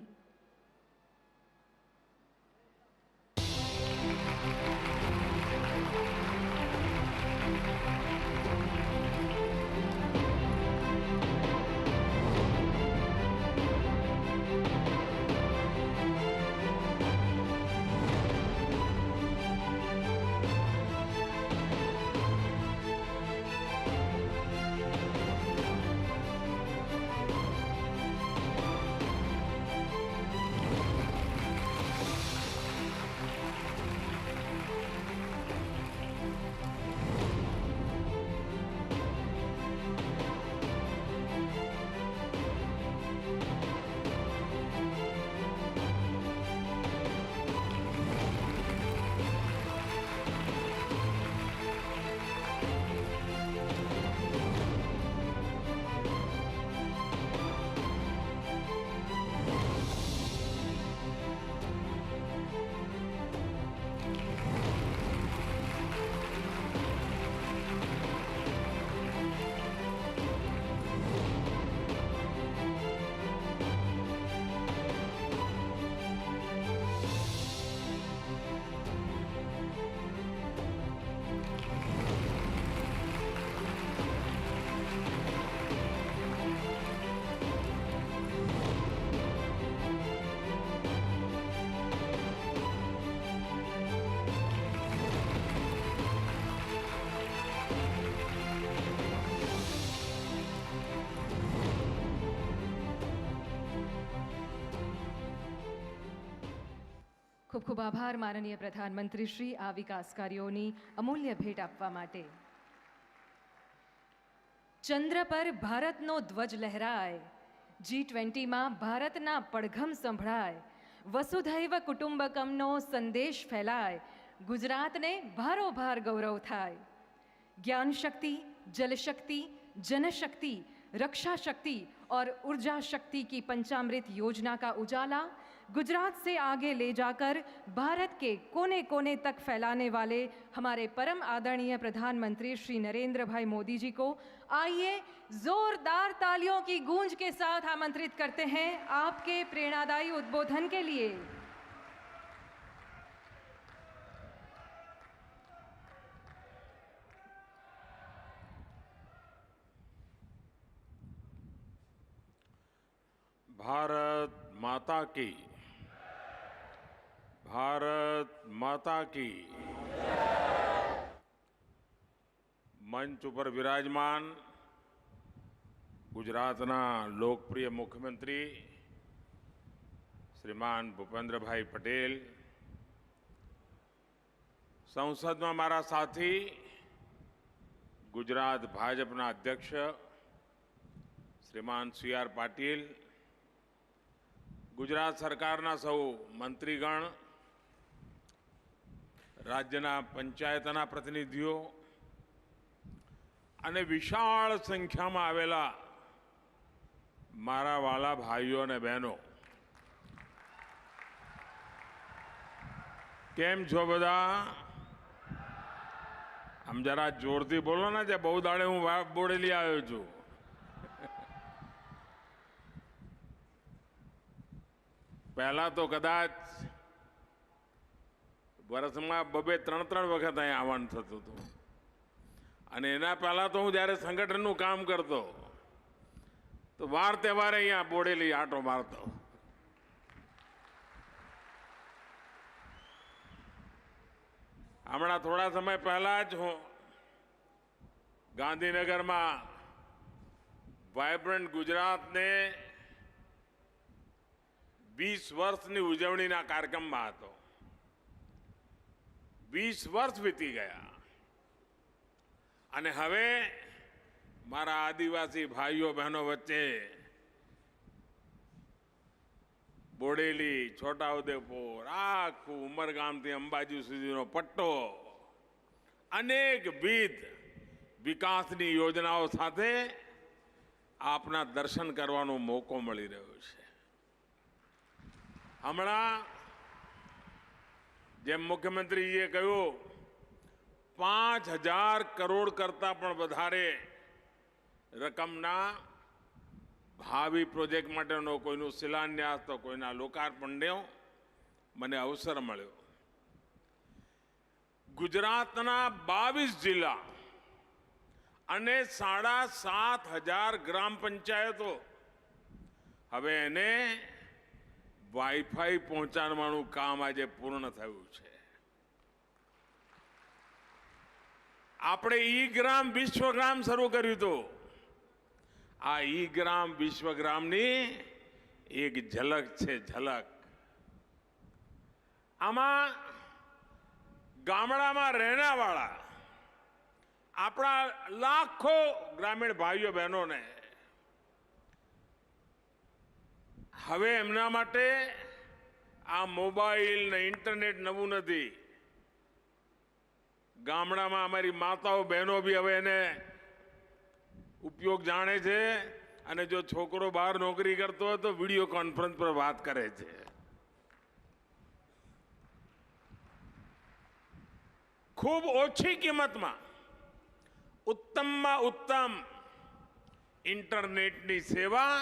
ખૂબ ખૂબ આભાર માનનીય પ્રધાનમંત્રી શ્રી આ વિકાસ કાર્યોની અમૂલ્ય ભેટ આપવા માટે. ચંદ્ર પર ભારતનો ધ્વજ લહેરાય, G20માં ભારતના પડઘમ સંભળાય, વસુધૈવ કુટુંબકમનો સંદેશ ફેલાય, ગુજરાતને ભારોભાર ગૌરવ થાય. ज्ञान शक्ति, जल शक्ति, जनशक्ति, रक्षा शक्ति और ऊर्जा शक्ति की पंचामृत योजना का उजाला गुजरात से आगे ले जाकर भारत के कोने कोने तक फैलाने वाले हमारे परम आदरणीय प्रधानमंत्री श्री नरेंद्र भाई मोदी जी को आइए जोरदार तालियों की गूंज के साथ आमंत्रित करते हैं आपके प्रेरणादायी उद्बोधन के लिए. भारत माता की, भारत माता की. मंच पर विराजमान गुजरातना लोकप्रिय मुख्यमंत्री श्रीमान भूपेन्द्र भाई पटेल, संसद में मारा साथी गुजरात भाजपा अध्यक्ष श्रीमान CR पाटील, गुजरात सरकारना सौ मंत्रीगण, राज्यना पंचायतना प्रतिनिधिओ અને વિશાળ સંખ્યામાં આવેલા મારા વાલા ભાઈઓ અને બહેનો, કેમ છો બધા? આમ જરા જોરથી બોલો ને, જે બહુ દાડે હું બોડેલી આવ્યો છું. પહેલા તો કદાચ વર્ષમાં 2-3 વખત અહીં આવવાનું થતું હતું, અને એના પહેલા તો હું જ્યારે સંગઠનનું કામ કરતો તો વાર તહેવારે અહીંયા બોડેલી આંટો મારતો. હમણાં થોડા સમય પહેલા જ હું ગાંધીનગરમાં વાઇબ્રન્ટ ગુજરાતને 20 વર્ષની ઉજવણીના કાર્યક્રમમાં હતો. 20 વર્ષ વીતી ગયા. અને હવે મારા આદિવાસી ભાઈઓ બહેનો વચ્ચે બોડેલી, છોટાઉદેપુર, આખું ઉમરગામથી અંબાજી સુધીનો પટ્ટો અનેકવિધ વિકાસની યોજનાઓ સાથે આપના દર્શન કરવાનો મોકો મળી રહ્યો છે. હમણાં જેમ મુખ્યમંત્રીજીએ કહ્યું 5,000 કરોડ કરતા પણ વધારે રકમના ભાવિ પ્રોજેક્ટ માટેનો કોઈનું શિલાન્યાસ તો કોઈના લોકાર્પણનો મને અવસર મળ્યો. ગુજરાતના 22 જિલ્લા અને 7,500 ગ્રામ પંચાયતો હવે એને વાઈફાઈ પહોંચાડવાનું કામ આજે પૂર્ણ થયું છે. આપણે ઈ ગ્રામ વિશ્વગ્રામ શરૂ કર્યું હતું. આ ઈ ગ્રામ વિશ્વગ્રામની એક ઝલક છે, ઝલક. આમાં ગામડામાં રહેનાવાળા આપણા લાખો ગ્રામીણ ભાઈઓ બહેનોને હવે એમના માટે આ મોબાઈલ ને ઇન્ટરનેટ નવું નથી. ગામડામાં અમારી માતાઓ બહેનો બી હવે એને ઉપયોગ જાણે છે અને જો છોકરો બહાર નોકરી કરતો હોય તો વિડીયો કોન્ફરન્સ પર વાત કરે છે. ખૂબ ઓછી કિંમતમાં ઉત્તમમાં ઉત્તમ ઇન્ટરનેટની સેવા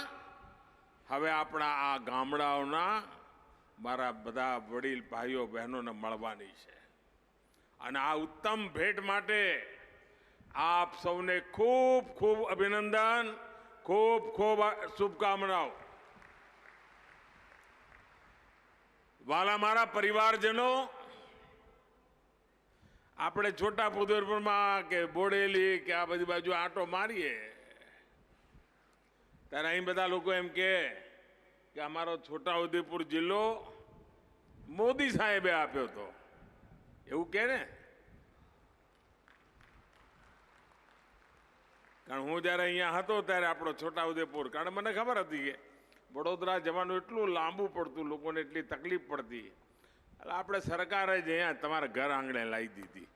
હવે આપણા આ ગામડાઓના મારા બધા વડીલ ભાઈઓ બહેનોને મળવાની છે. અને આ ઉત્તમ ભેટ માટે આપ સૌને ખૂબ ખૂબ અભિનંદન, ખૂબ ખૂબ શુભકામનાઓ. વાલા મારા પરિવારજનો, આપણે છોટાઉદેપુરમાં કે બોડેલી કે આ બધી બાજુ આંટો મારીએ ત્યારે અહીં બધા લોકો એમ કે અમારો છોટાઉદેપુર જિલ્લો મોદી સાહેબે આપ્યો હતો, એવું કે ને. કારણ હું જ્યારે અહીંયા હતો ત્યારે આપણો છોટાઉદેપુર, કારણ મને ખબર હતી કે વડોદરા જવાનું એટલું લાંબુ પડતું, લોકોને એટલી તકલીફ પડતી, એટલે આપણે સરકારે જ અહીંયા તમારા ઘર આંગણે લાવી દીધી.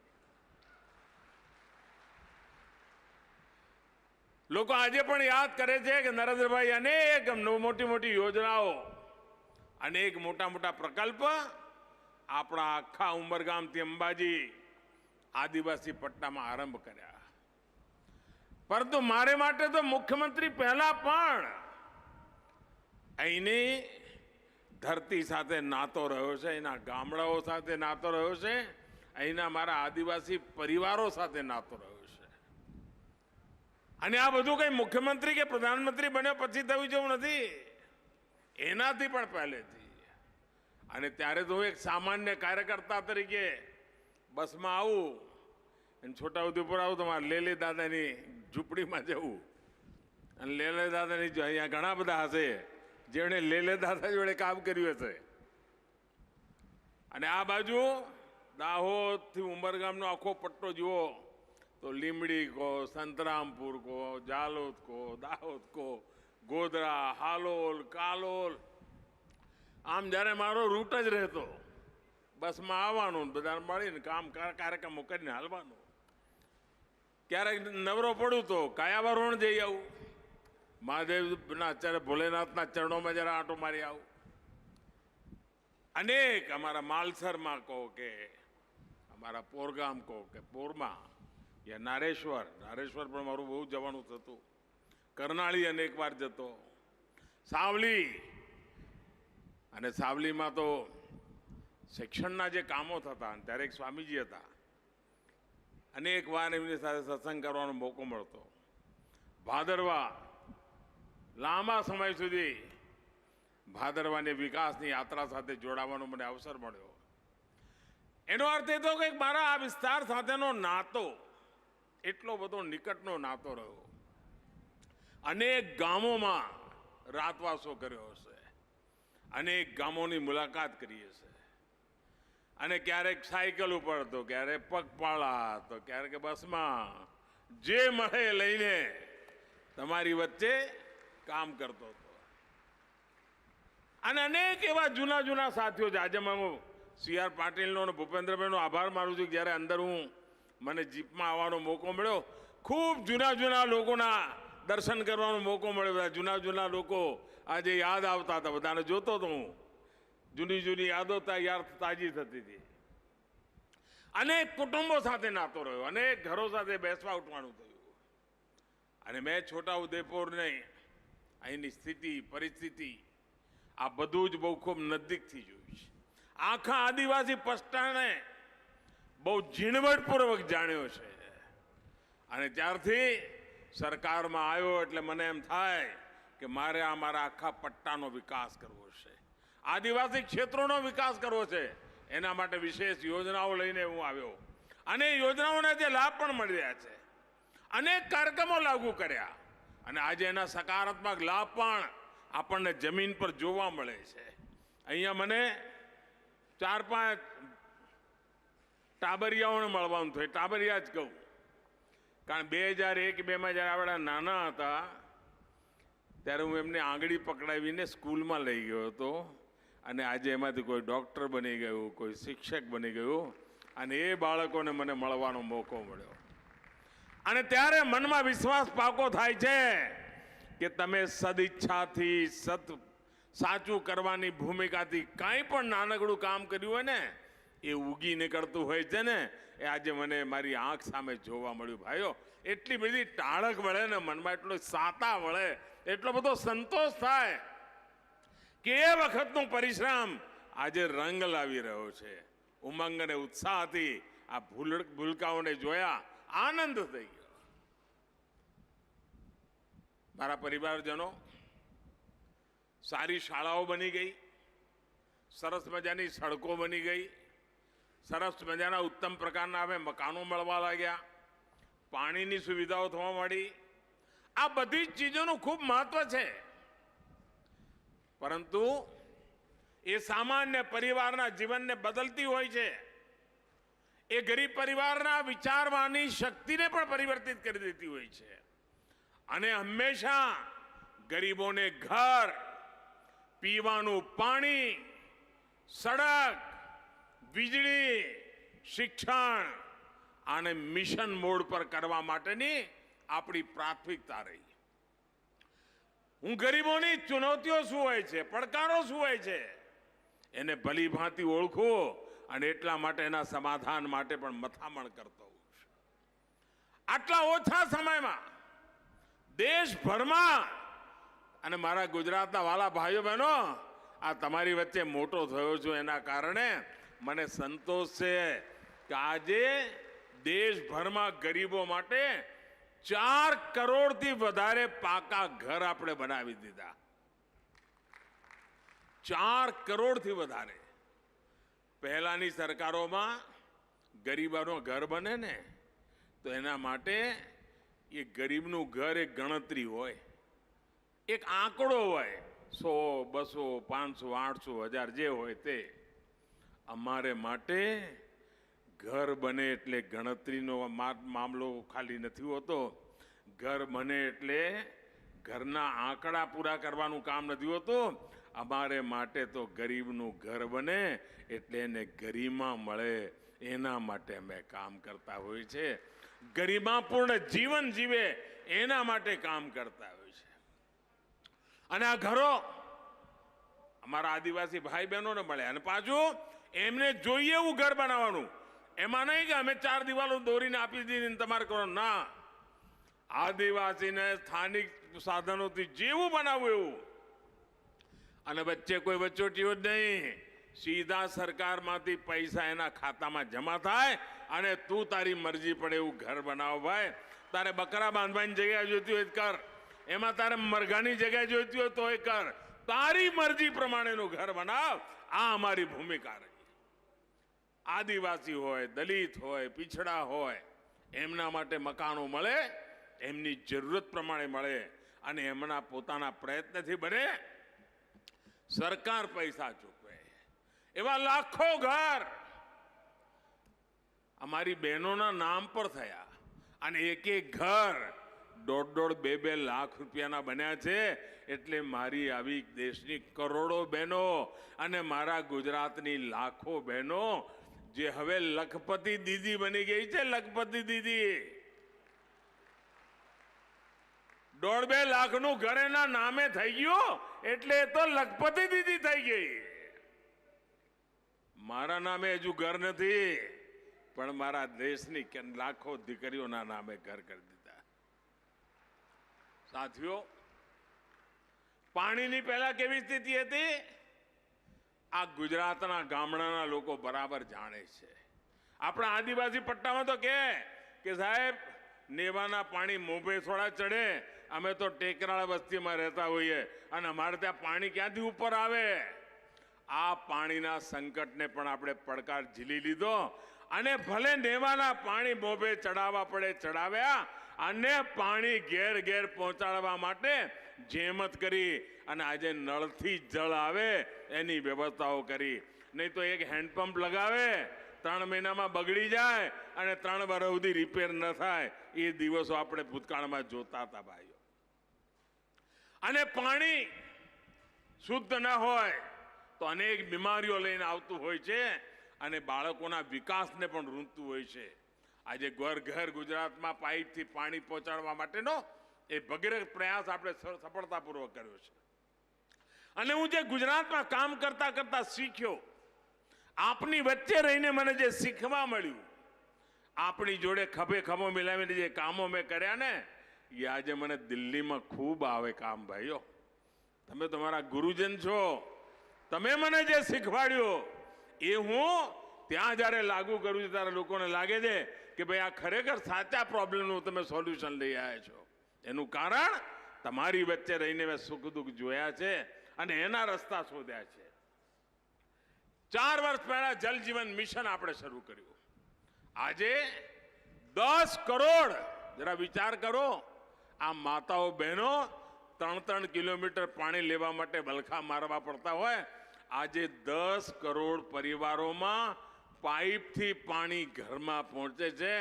લોકો આજે પણ યાદ કરે છે કે નરેન્દ્રભાઈ અનેક મોટી મોટી યોજનાઓ, અનેક મોટા મોટા પ્રકલ્પ આપણા આખા ઉમરગામથી અંબાજી આદિવાસી પટ્ટામાં આરંભ કર્યા. પરંતુ મારે માટે તો મુખ્યમંત્રી પહેલા પણ અહીંની ધરતી સાથે નાતો રહ્યો છે, અહીંના ગામડાઓ સાથે નાતો રહ્યો છે, અહીંના મારા આદિવાસી પરિવારો સાથે નાતો રહ્યો છે. અને આ બધું કઈ મુખ્યમંત્રી કે પ્રધાનમંત્રી બન્યો પછી થયું જેવું નથી, એનાથી પણ પહેલેથી. અને ત્યારે તો હું એક સામાન્ય કાર્યકર્તા તરીકે બસમાં આવું અને છોટાઉદેપુર આવું તો મારે લેલે દાદાની ઝૂંપડીમાં જવું. અને લેલે દાદાની અહીંયા ઘણા બધા હશે જેમણે લેલે દાદા જોડે કામ કર્યું હશે. અને આ બાજુ દાહોદથી ઉમરગામનો આખો પટ્ટો જુઓ તો લીમડી કો, સંતરામપુર કો, જાલોદ કો, દાહોદ કો, ગોધરા, હાલોલ, કાલોલ, આમ જ્યારે મારો રૂટ જ રહેતો, બસમાં આવવાનું, બધા મળીને કામ કાર્યક્રમો કરીને હાલવાનું. ક્યારેક નવરો પડું તો કાયાવરણ જઈ આવું, મહાદેવના અત્યારે ભોલેનાથના ચરણોમાં જરા આંટો મારી આવું. અનેક અમારા માલસરમાં કહો કે અમારા પોરગામ કહો કે પોરમાં યા નારેશ્વર પણ મારું બહુ જવાનું થતું. કરનાળી અનેક વાર જતો, સાવલી, અને સાવલીમાં તો શિક્ષણના જે કામો થતા ત્યારે એક સ્વામીજી હતા, અનેક વાર એમની સાથે સત્સંગ કરવાનો મોકો મળતો. ભાદરવા, લાંબા સમય સુધી ભાદરવાની વિકાસની યાત્રા સાથે જોડાવાનો મને અવસર મળ્યો. એનો અર્થ એ તો કે મારા આ વિસ્તાર સાથેનો નાતો એટલો બધો નિકટનો નાતો રહ્યો. અનેક ગામોમાં રાતવાસો કર્યો હશે, અનેક ગામોની મુલાકાત કરી હશે, અને ક્યારેક સાયકલ ઉપર તો ક્યારેક પગપાળા તો ક્યારેક બસમાં જે મળે લઈને તમારી વચ્ચે કામ કરતો હતો. અને અનેક એવા જૂના જૂના સાથીઓ છે. આજે હું CR પાટીલનો અને ભૂપેન્દ્રભાઈનો આભાર માનું છું કે જ્યારે અંદર મને જીપમાં આવવાનો મોકો મળ્યો, ખૂબ જૂના જૂના લોકોના દર્શન કરવાનો મોકો મળ્યો. બધા જૂના જૂના લોકો આજે યાદ આવતા હતા. બધાને જોતો હતો હું. જૂની જૂની યાદો તાજી થતી હતી. અનેક કુટુંબો સાથે નાતો રહ્યો, અનેક ઘરો સાથે બેસવા ઉઠવાનું થયું. અને મેં છોટા ઉદેપુરને અહીંની સ્થિતિ પરિસ્થિતિ આ બધું જ બહુ ખૂબ નજીકથી જોયું છે. આખા આદિવાસી પટ્ટાને બહુ ઝીણવટપૂર્વક જાણ્યો છે. અને ત્યારથી સરકારમાં આવ્યો એટલે મને એમ થાય કે મારે આ મારા આખા પટ્ટાનો વિકાસ કરવો છે, આદિવાસી ક્ષેત્રોનો વિકાસ કરવો છે. એના માટે વિશેષ યોજનાઓ લઈને હું આવ્યો અને યોજનાઓના જે લાભ પણ મળી રહ્યા છે, અનેક કાર્યક્રમો લાગુ કર્યા અને આજે એના સકારાત્મક લાભ પણ આપણને જમીન પર જોવા મળે છે. અહીંયા મને 4-5 ટાબરિયાઓને મળવાનું થયું. ટાબરિયા જ કહું, કારણ 2001-2માં જ્યારે આપણે નાના હતા ત્યારે હું એમને આંગળી પકડાવીને સ્કૂલમાં લઈ ગયો હતો. અને આજે એમાંથી કોઈ ડૉક્ટર બની ગયું, કોઈ શિક્ષક બની ગયું અને એ બાળકોને મને મળવાનો મોકો મળ્યો. અને ત્યારે મનમાં વિશ્વાસ પાકો થાય છે કે તમે સદઈચ્છાથી સાચું કરવાની ભૂમિકાથી કાંઈ પણ નાનકડું કામ કર્યું હોય ને એ ઉગી નીકળતું હોય છે ને. એ આજે મને મારી આંખ સામે જોવા મળ્યું. ભાઈઓ, એટલી બધી ટાળક મળે ને મનમાં, એટલો સાતા મળે, એટલો બધો સંતોષ થાય કે એ વખતનું પરિશ્રમ આજે રંગ લાવી રહ્યો છે. ઉમંગ અને ઉત્સાહથી આ ભૂલકાઓને જોયા આનંદ થઈ ગયો. મારા પરિવારજનો, સારી શાળાઓ બની ગઈ, સરસ મજાની સડકો બની ગઈ, સરસ મજાના ઉત્તમ પ્રકારના હવે મકાનો મળવા લાગ્યા, પાણીની સુવિધાઓ થવા માંડી. આ બધી જ ચીજોનું ખૂબ મહત્વ છે. પરંતુ એ સામાન્ય પરિવારના જીવનને બદલતી હોય છે. એ ગરીબ પરિવારના વિચારવાની શક્તિને પણ પરિવર્તિત કરી દેતી હોય છે. અને હંમેશા ગરીબોને ઘર, પીવાનું પાણી, સડક, વીજળી, શિક્ષણ અને મિશન મોડ પર કરવા માટેની આપણી પ્રાથમિકતા રહી. હું ગરીબોની ચુનૌતીઓ શું હોય છે, પડકારો શું હોય છે, એને ભલી ભાંતિ ઓળખું અને એટલા માટે એના સમાધાન માટે પણ મથામણ કરતો હોઉં છું. આટલા ઓછા સમયમાં દેશભરમાં અને મારા ગુજરાતના વાલા ભાઈઓ બહેનો, આ તમારી વચ્ચે મોટો થયો છું એના કારણે મને સંતોષ છે કે આજે દેશભરમાં ગરીબો માટે 4 કરોડથી વધારે પાકા ઘર આપણે બનાવી દીધા. 4 કરોડથી વધારે. પહેલાની સરકારોમાં ગરીબોનું ઘર બને ને તો એના માટે એ ગરીબનું ઘર એક ગણતરી હોય, એક આંકડો હોય, 100, 200, 500, 800, 1000 જે હોય તે. અમારે માટે ઘર બને એટલે ગણતરીનો મામલો ખાલી નથી હોતો. ઘર બને એટલે ઘરના આંકડા પૂરા કરવાનું કામ નથી હોતું. અમારે માટે તો ગરીબનું ઘર બને એટલે એને ગરિમા મળે, એના માટે અમે કામ કરતા હોય છે. ગરિમાપૂર્ણ જીવન જીવે એના માટે કામ કરતા હોય છે. અને આ ઘરો અમારા આદિવાસી ભાઈ બહેનોને મળે અને પાછું એમને જોઈએ એવું ઘર બનાવવાનું. એમાં નહીં કે અમે 4 દિવાલો દોરીને આપી દીધી તમારે કરો, ના. આદિવાસીને સ્થાનિક સાધનોથી જેવું બનાવવું એવું. અને વચ્ચે કોઈ વચોટીઓ જ નહીં. સીધા સરકારમાંથી પૈસા એના ખાતામાં જમા થાય અને તું તારી મરજી પડે એવું ઘર બનાવો. ભાઈ, તારે બકરા બાંધવાની જગ્યા જોઈતી હોય કર, એમાં તારે મરઘાની જગ્યા જોઈતી હોય તો એ કર. તારી મરજી પ્રમાણેનું ઘર બનાવ. આ અમારી ભૂમિકા રહી. આદિવાસી હોય, દલિત હોય, પીછડા હોય, એમના માટે મકાનો મળે, એમની જરૂરત પ્રમાણે મળે અને એમના પોતાના પ્રયત્નથી બને. સરકાર પૈસા ચૂકવે એવા લાખો ઘર અમારી બહેનોના નામ પર થયા. અને એક એક ઘર 1.5-2 લાખ રૂપિયાના બન્યા છે. એટલે મારી આવી દેશની કરોડો બહેનો અને મારા ગુજરાતની લાખો બહેનો જે હવે લખપતિ દીદી બની ગઈ છે, લખપતિ દીદી 1.5-2 લાખનું ઘર એના નામે થઈ ગયું એટલે એ તો લખપતિ દીદી થઈ ગઈ. મારા નામે હજુ ઘર નથી, પણ મારા દેશની લાખો દીકરીઓના નામે ઘર કરી દીધા. સાથીઓ, પાણીની પહેલા કેવી સ્થિતિ હતી આ ગુજરાતના ગામડાના લોકો બરાબર જાણે છે. આપણા આદિવાસી પટ્ટામાં તો કે સાહેબ નેવાના પાણી મોભે થોડા ચડે, અમે તો ટેકરાળ વસ્તીમાં રહેતા હોઈએ અને અમારે ત્યાં પાણી ક્યાંથી ઉપર આવે. આ પાણીના સંકટને પણ આપણે પડકાર ઝીલી લીધો અને ભલે નેવાના પાણી મોભે ચડાવવા પડે ચડાવ્યા અને પાણી ઘેર ઘેર પહોંચાડવા માટે જેમત કરી અને આજે નળથી જળ આવે એની વ્યવસ્થાઓ કરી. નહીં તો એક હેન્ડપંપ લગાવે 3 મહિનામાં બગડી જાય અને 3 વર્ષ સુધી રિપેર ન થાય. એ દિવસો આપણે ભૂતકાળમાં જોતા હતા ભાઈઓ. અને પાણી શુદ્ધ ન હોય તો અનેક બીમારીઓ લઈને આવતું હોય છે અને બાળકોના વિકાસને પણ રૂંધતું હોય છે. આજે ઘર ઘર ગુજરાતમાં પાઇપથી પાણી પહોંચાડવા માટેનો એ ભગીરથ પ્રયાસ આપણે સફળતાપૂર્વક કર્યો છે. અને હું જે ગુજરાતમાં કામ કરતા કરતા શીખ્યો, આપની વચ્ચે રહીને મને જે શીખવા મળ્યું, આપણી જોડે ખભે ખભો મિલાવીને જે કામો મેં કર્યા ને, એ આજે મને દિલ્હીમાં ખૂબ આવે કામ. ભાઈઓ, તમે તમારા ગુરુજન છો. તમે મને જે શીખવાડ્યું એ હું ત્યાં જ્યારે લાગુ કરું છું ત્યારે લોકોને લાગે છે કે ભાઈ આ ખરેખર સાચા પ્રોબ્લેમનું તમે સોલ્યુશન લઈ આવ્યા છો. એનું કારણ તમારી વચ્ચે રહીને મેં સુખ દુઃખ જોયા છે અને એના રસ્તા શોધ્યા છે. 4 વર્ષ પહેલા જલ જીવન મિશન આપણે શરૂ કર્યું. આજે 10 કરોડ, જરા વિચાર કરો, આ માતાઓ બહેનો 3-3 કિલોમીટર પાણી લેવા માટે વલખા મારવા પડતા હોય, આજે 10 કરોડ પરિવારોમાં પાઇપથી પાણી ઘરમાં પહોંચે છે,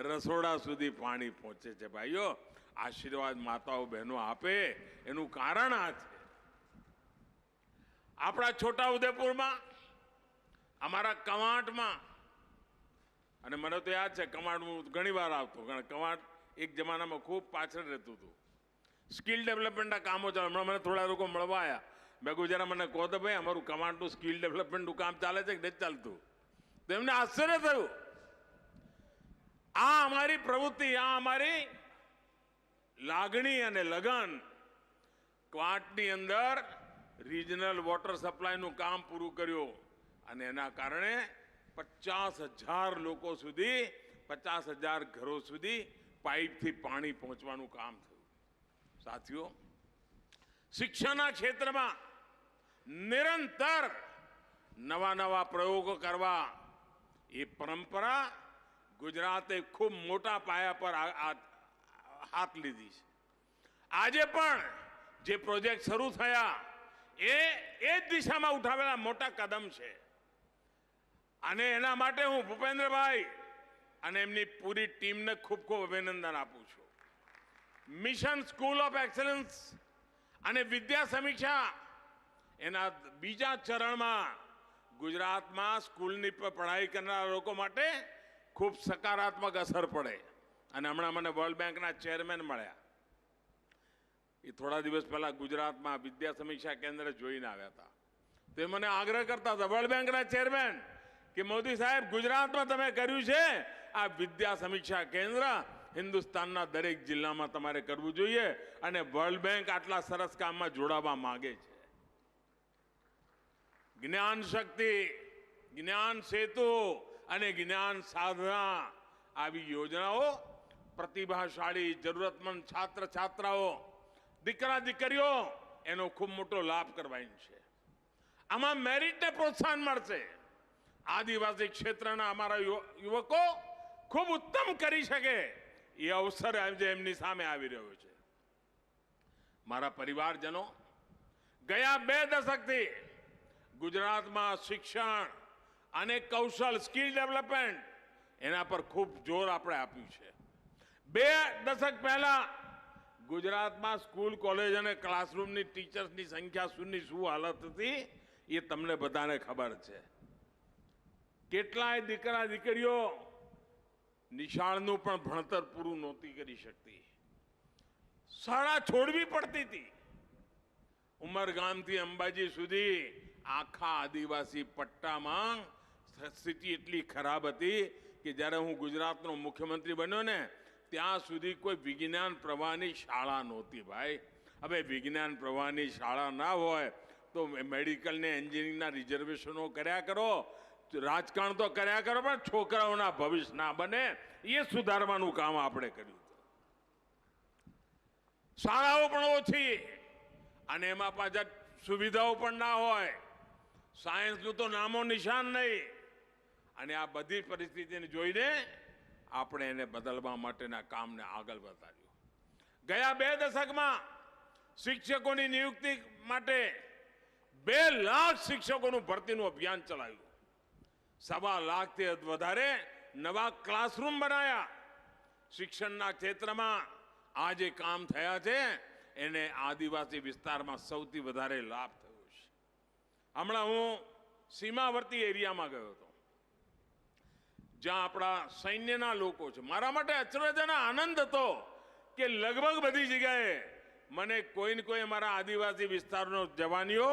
રસોડા સુધી પાણી પહોંચે છે. ભાઈઓ, આશીર્વાદ માતાઓ બહેનો આપે એનું કારણ આ છે. આપણા છોટા ઉદેપુરમાં, અમારા કવાંટમાં, અને મને તો યાદ છે કવાંટ હું ઘણી વાર આવતો, કારણ કવાંટ એક જમાનામાં ખૂબ પાછળ રહેતું હતું. સ્કિલ ડેવલપમેન્ટના કામો ચાલે. હમણાં મને થોડા લોકો મળવા આવ્યા. મેં કહું જરા મને કહો તો ભાઈ અમારું કમાન્ડનું સ્કિલ ડેવલપમેન્ટનું કામ ચાલે છે કે નથી ચાલતું? તો એમને આશ્ચર્ય થયું. આ અમારી પ્રવૃત્તિ, આ અમારી લાગણી અને લગન ક્વાંટની અંદર રિજનલ વોટર સપ્લાયનું કામ પૂરું કર્યું અને એના કારણે 50,000 લોકો સુધી, 50,000 ઘરો સુધી પાઇપથી પાણી પહોંચવાનું કામ થયું. સાથીઓ, શિક્ષણના ક્ષેત્રમાં નિરંતર નવા નવા પ્રયોગો કરવા એ પરંપરા ગુજરાતે ખૂબ મોટા પાયા પર હાથ લીધી છે. આજે પણ જે પ્રોજેક્ટ શરૂ થયા એ જ દિશામાં ઉઠાવેલા મોટા કદમ છે. અને એના માટે હું ભૂપેન્દ્રભાઈ અને એમની પૂરી ટીમને ખૂબ ખૂબ અભિનંદન આપું છું. મિશન સ્કૂલ ઓફ એક્સલન્સ અને વિદ્યા સમીક્ષા એના બીજા ચરણમાં ગુજરાતમાં સ્કૂલની પઢાઈ કરનારા લોકો માટે ખૂબ સકારાત્મક અસર પડે. અને હમણાં મને વર્લ્ડ બેંકના ચેરમેન મળ્યા. એ થોડા દિવસ પહેલા ગુજરાતમાં વિદ્યા સમીક્ષા કેન્દ્ર જોઈને આવ્યા હતા. તે મને આગ્રહ કરતા હતા, વર્લ્ડ બેંકના ચેરમેન, કે મોદી સાહેબ, ગુજરાતમાં તમે કર્યું છે આ વિદ્યા સમીક્ષા કેન્દ્ર, હિન્દુસ્તાનના દરેક જિલ્લામાં તમારે કરવું જોઈએ અને વર્લ્ડ બેંક આટલા સરસ કામમાં જોડાવા માંગે છે. જ્ઞાન શક્તિ, જ્ઞાન સેતુ અને જ્ઞાન સાધના આવી યોજનાઓ પ્રતિભાશાળી જરૂરતમંદ છાત્ર છાત્રાઓ, દીકરા દીકરીઓ એનો ખૂબ મોટો લાભ કરવાની છે. આમાં મેરિટને પ્રોત્સાહન મળશે. આદિવાસી ક્ષેત્રના અમારા યુવકો ખૂબ ઉત્તમ કરી શકે એ અવસર આજે એમની સામે આવી રહ્યો છે. મારા પરિવારજનો, ગયા 2 દશકથી ગુજરાતમાં શિક્ષણ અને કૌશલ, સ્કિલ ડેવલપમેન્ટ, એના પર ખૂબ જોર આપણે આપ્યું છે. 2 દશક પહેલા ગુજરાતમાં સ્કૂલ કોલેજ અને ક્લાસરૂમની ટીચર્સની સંખ્યા શૂન્ય શું હાલત હતી એ તમને બધાને ખબર છે. કેટલાય દીકરા દીકરીઓ નિશાળનું પણ ભણતર પૂરું નહોતી કરી શકતી. શાળા છોડવી પડતી હતી. ઉમરગામથી અંબાજી સુધી આખા આદિવાસી પટ્ટામાં સ્થિતિ એટલી ખરાબ હતી કે જ્યારે હું ગુજરાતનો મુખ્યમંત્રી બન્યો ને ત્યાં સુધી કોઈ વિજ્ઞાન પ્રવાહની શાળા નહોતી ભાઈ. હવે વિજ્ઞાન પ્રવાહની શાળા ના હોય તો મેડિકલ ને એન્જિનિયરિંગના રિઝર્વેશનો કર્યા કરો, રાજકારણ તો કર્યા કરો, પણ છોકરાઓના ભવિષ્ય ના બને એ સુધારવાનું કામ આપણે કર્યું. શાળાઓ પણ ઓછી અને એમાં પાછા સુવિધાઓ પણ ના હોય. સાયન્સનું તો નામો નિશાન નહીં. અને આ બધી પરિસ્થિતિને જોઈને આપણે એને બદલવા માટેના કામને આગળ વધાર્યું. ગયા 2 દશકમાં શિક્ષકોની નિયુક્તિ માટે 2 લાખ શિક્ષકોનું ભરતીનું અભિયાન ચલાવ્યું. 1.25 લાખથી વધારે નવા ક્લાસરૂમ બનાવ્યા. શિક્ષણના ક્ષેત્રમાં આ જે કામ થયા છે એને આદિવાસી વિસ્તારમાં સૌથી વધારે લાભ થયો છે. હમણાં હું સીમાવર્તી એરિયામાં ગયો હતો જ્યાં આપણા સૈન્યના લોકો છે. મારા માટે અચરજ અને આનંદ હતો કે લગભગ બધી જગ્યાએ મને કોઈ ને કોઈ અમારા આદિવાસી વિસ્તારનો જવાનીઓ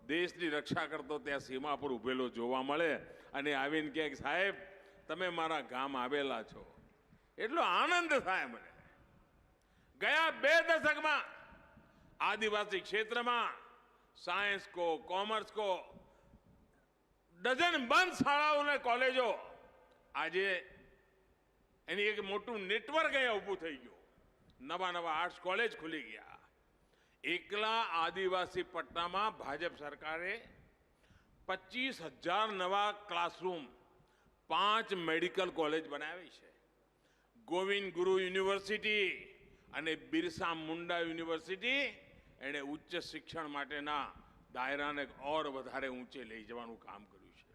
દેશની રક્ષા કરતો ત્યાં સીમા પર ઉભેલો જોવા મળે અને આવીને કહે સાહેબ તમે મારા ગામ આવેલા છો. એટલો આનંદ થાય મને. ગયા 2 દશકમાં આદિવાસી ક્ષેત્રમાં સાયન્સ કો, કોમર્સ કો ડઝન બંધ શાળાઓ અને કોલેજો આજે એની એક મોટું નેટવર્ક અહીંયા ઊભું થઈ ગયું. નવા આર્ટ્સ કોલેજ ખુલી ગયા. એકલા આદિવાસી પટ્ટામાં ભાજપ સરકારે 25,000 નવા ક્લાસરૂમ, 5 મેડિકલ કોલેજ બનાવી છે. ગોવિંદ ગુરુ યુનિવર્સિટી અને બિરસા મુંડા યુનિવર્સિટી એણે ઉચ્ચ શિક્ષણ માટેના દાયરાને ઓર વધારે ઊંચે લઈ જવાનું કામ કર્યું છે.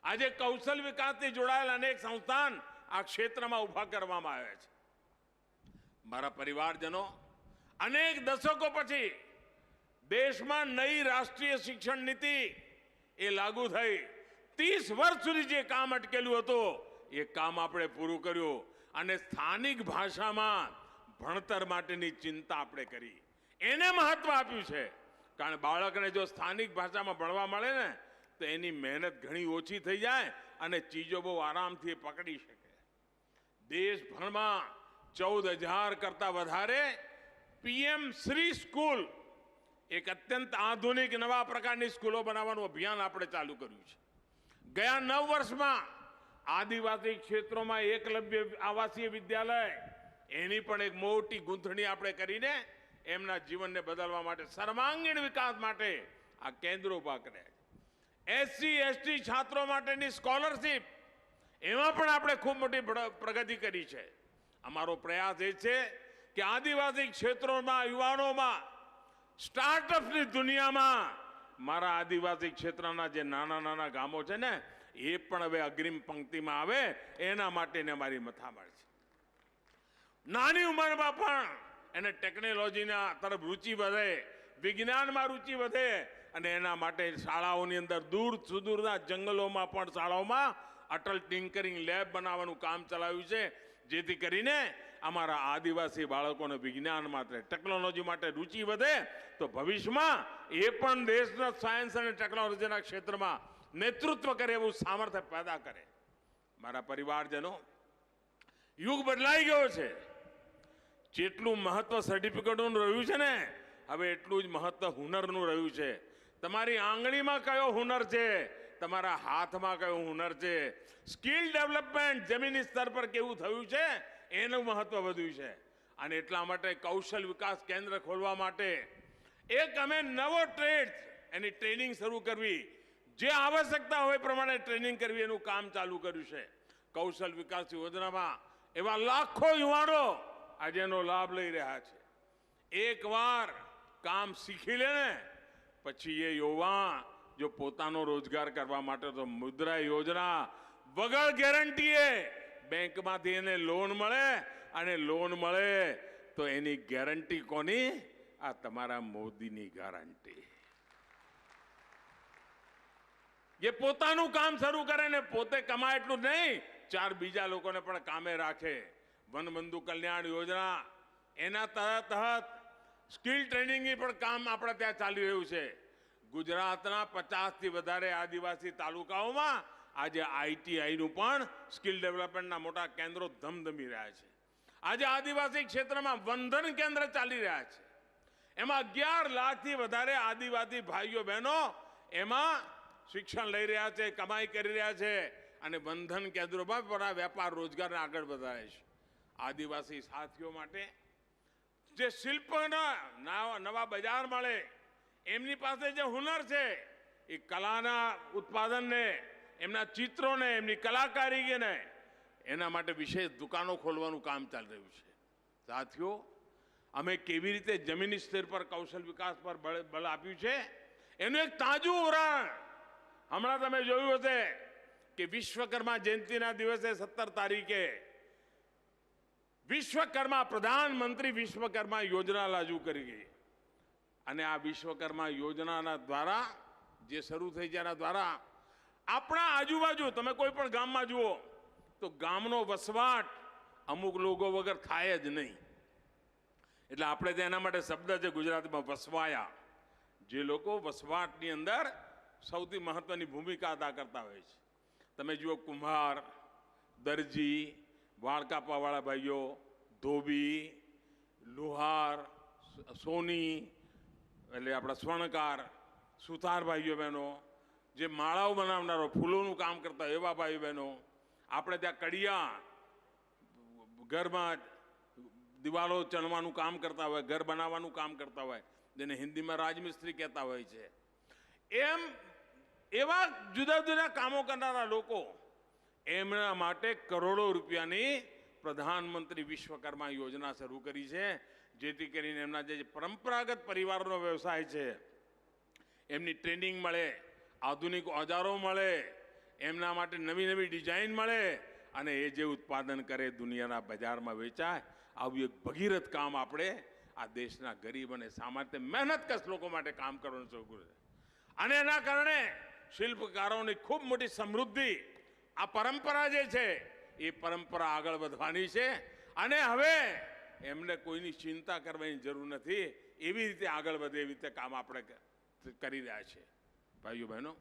આજે કૌશલ વિકાસથી જોડાયેલ અનેક સંસ્થાન આ ક્ષેત્રમાં ઊભા કરવામાં આવ્યા છે. મારા પરિવારજનો, અનેક દશકો પછી દેશમાં નઈ રાષ્ટ્રીય શિક્ષણ નીતિ એ લાગુ થઈ. 30 વર્ષ સુધી જે કામ અટકેલું હતું એ કામ આપણે પૂરું કર્યું અને સ્થાનિક ભાષામાં ભણતર માટેની ચિંતા આપણે કરી. એને મહત્વ આપ્યું છે. કારણ બાળકને જો સ્થાનિક ભાષામાં ભણવા મળે ને તો એની મહેનત ઘણી ઓછી થઈ જાય અને ચીજો બહુ આરામથી પકડી શકે. દેશભરમાં 14,000 કરતા વધારે પીએમ શ્રી સ્કૂલ, એક અત્યંત આધુનિક નવા પ્રકારની સ્કૂલો બનાવવાનું અભિયાન આપણે ચાલુ કર્યું છે. ગયા 9 વર્ષમાં આદિવાસી ક્ષેત્રોમાં એકલવ્ય આવાસીય વિદ્યાલય એની પણ એક મોટી ગૂંથણી આપણે કરીને એમના જીવનને બદલવા માટે, સર્વાંગીણ વિકાસ માટે આ કેન્દ્રો ઉભા કર્યા છે. SC ST છાત્રો માટેની સ્કોલરશીપ એમાં પણ આપણે ખૂબ મોટી પ્રગતિ કરી છે. અમારો પ્રયાસ એ છે કે આદિવાસી ક્ષેત્રોમાં, યુવાનોમાં, સ્ટાર્ટઅપની દુનિયામાં મારા આદિવાસી ક્ષેત્રના જે નાના ગામો છે ને એ પણ હવે અગ્રિમ પંક્તિમાં આવે એના માટેને અમારી મથામણ છે. નાની ઉંમરમાં પણ એને ટેકનોલોજીના તરફ રુચિ વધે, વિજ્ઞાનમાં રુચિ વધે અને એના માટે શાળાઓની અંદર દૂર સુદૂરના જંગલોમાં પણ શાળાઓમાં અટલ ટિંકરિંગ લેબ બનાવવાનું કામ ચલાવ્યું છે. જેથી કરીને અમારા આદિવાસી બાળકોને વિજ્ઞાન માટે, ટેકનોલોજી માટે રુચિ વધે તો ભવિષ્યમાં એ પણ દેશના સાયન્સ અને ટેકનોલોજીના ક્ષેત્રમાં નેતૃત્વ કરે એવું સામર્થ્ય પેદા કરે. મારા પરિવારજનો, યુગ બદલાઈ ગયો છે. જેટલું મહત્વ સર્ટિફિકેટનું રહ્યું છે ને હવે એટલું જ મહત્વ હુનરનું રહ્યું છે. તમારી આંગળીમાં કયો હુનર છે, તમારા હાથમાં કયો હુનર છે, સ્કિલ ડેવલપમેન્ટ જમીની સ્તર પર કેવું થયું છે એનું મહત્વ વધ્યું છે. અને એટલા માટે કૌશલ વિકાસ કેન્દ્ર ખોલવા માટે એક અમે નવો ટ્રેડ, એની ટ્રેનિંગ શરૂ કરવી, જે આવશ્યકતા હોય પ્રમાણે ટ્રેનિંગ કરવી એનું કામ ચાલુ કર્યું છે. કૌશલ વિકાસ યોજનામાં એવા લાખો યુવાનો આજે એનો લાભ લઈ રહ્યા છે. એકવાર કામ શીખી લે ને પછી એ યુવા જો પોતાનો રોજગાર કરવા માટે તો મુદ્રા યોજના વગર ગેરંટીએ બેંકમાંથી એને લોન મળે અને લોન મળે તો એની ગેરંટી કોની? આ તમારા મોદીની ગેરંટી. એ પોતાનું કામ શરૂ કરે ને પોતે કમાય એટલું નહીં, ચાર બીજા લોકોને પણ કામે રાખે. વનબંધુ કલ્યાણ યોજના એના તહત સ્કિલ ટ્રેનિંગની પણ કામ આપણે ત્યાં ચાલી રહ્યું છે. ગુજરાતના 50થી વધારે આદિવાસી તાલુકાઓમાં આજે આઈટીઆઈનું પણ સ્કિલ ડેવલપમેન્ટના મોટા કેન્દ્રો ધમધમી રહ્યા છે. આજે આદિવાસી ક્ષેત્રમાં વંદન કેન્દ્ર ચાલી રહ્યા છે. એમાં 11 લાખથી વધારે આદિવાસી ભાઈઓ બહેનો એમાં શિક્ષણ લઈ રહ્યા છે, કમાઈ કરી રહ્યા છે અને બંધન કેન્દ્રોમાં પણ વેપાર રોજગારને આગળ વધારે છે. આદિવાસી સાથીઓ માટે જે શિલ્પના નવા બજાર મળે, એમની પાસે જે હુનર છે એ કલાના ઉત્પાદનને, એમના ચિત્રોને, એમની કલાકારીને એના માટે વિશેષ દુકાનો ખોલવાનું કામ ચાલી રહ્યું છે. સાથીઓ, અમે કેવી રીતે જમીની સ્તર પર કૌશલ વિકાસ પર બળ આપ્યું છે એનું એક તાજું ઉદાહરણ હમણાં તમે જોયું હશે કે વિશ્વકર્મા જયંતિના દિવસે 17 તારીખે વિશ્વકર્મા પ્રધાનમંત્રી વિશ્વકર્મા યોજના લાગુ કરી ગઈ. અને આ વિશ્વકર્મા યોજનાના દ્વારા જે શરૂ થઈ છે એના દ્વારા આપણા આજુબાજુ તમે કોઈ પણ ગામમાં જુઓ તો ગામનો વસવાટ અમુક લોકો વગર થાય જ નહીં. એટલે આપણે તેના માટે શબ્દ છે ગુજરાતીમાં વસવાયા. જે લોકો વસવાટની અંદર સૌથી મહત્વની ભૂમિકા અદા કરતા હોય છે. તમે જુઓ કુંભાર, દરજી, વાળ કાપવાવાળા ભાઈઓ, ધોબી, લુહાર, સોની એટલે આપણા સ્વર્ણકાર, સુથાર ભાઈઓ બહેનો, જે માળાઓ બનાવનારો, ફૂલોનું કામ કરતા એવા ભાઈઓ બહેનો, આપણે ત્યાં કડિયા ઘરમાં દિવાલો ચણવાનું કામ કરતા હોય, ઘર બનાવવાનું કામ કરતા હોય, જેને હિન્દીમાં રાજમિસ્ત્રી કહેતા હોય છે. એમ એવા જુદા જુદા કામો કરનારા લોકો, એમના માટે કરોડો રૂપિયાની પ્રધાનમંત્રી વિશ્વકર્મા યોજના શરૂ કરી છે, જેથી કરીને એમના જે પરંપરાગત પરિવારનો વ્યવસાય છે એમની ટ્રેનિંગ મળે, આધુનિક ઓજારો મળે, એમના માટે નવી નવી ડિઝાઇન મળે અને એ જે ઉત્પાદન કરે દુનિયાના બજારમાં વેચાય. આવું એક ભગીરથ કામ આપણે આ દેશના ગરીબ અને સામાન્ય મહેનતકશ લોકો માટે કામ કરવાનું શરૂ કર્યું છે. અને એના કારણે શિલ્પકારોની ખૂબ મોટી સમૃદ્ધિ, આ પરંપરા જે છે એ પરંપરા આગળ વધવાની છે અને હવે એમને કોઈની ચિંતા કરવાની જરૂર નથી. એવી રીતે આગળ વધે એવી રીતે કામ આપણે કરી રહ્યા છીએ. ભાઈઓ બહેનો,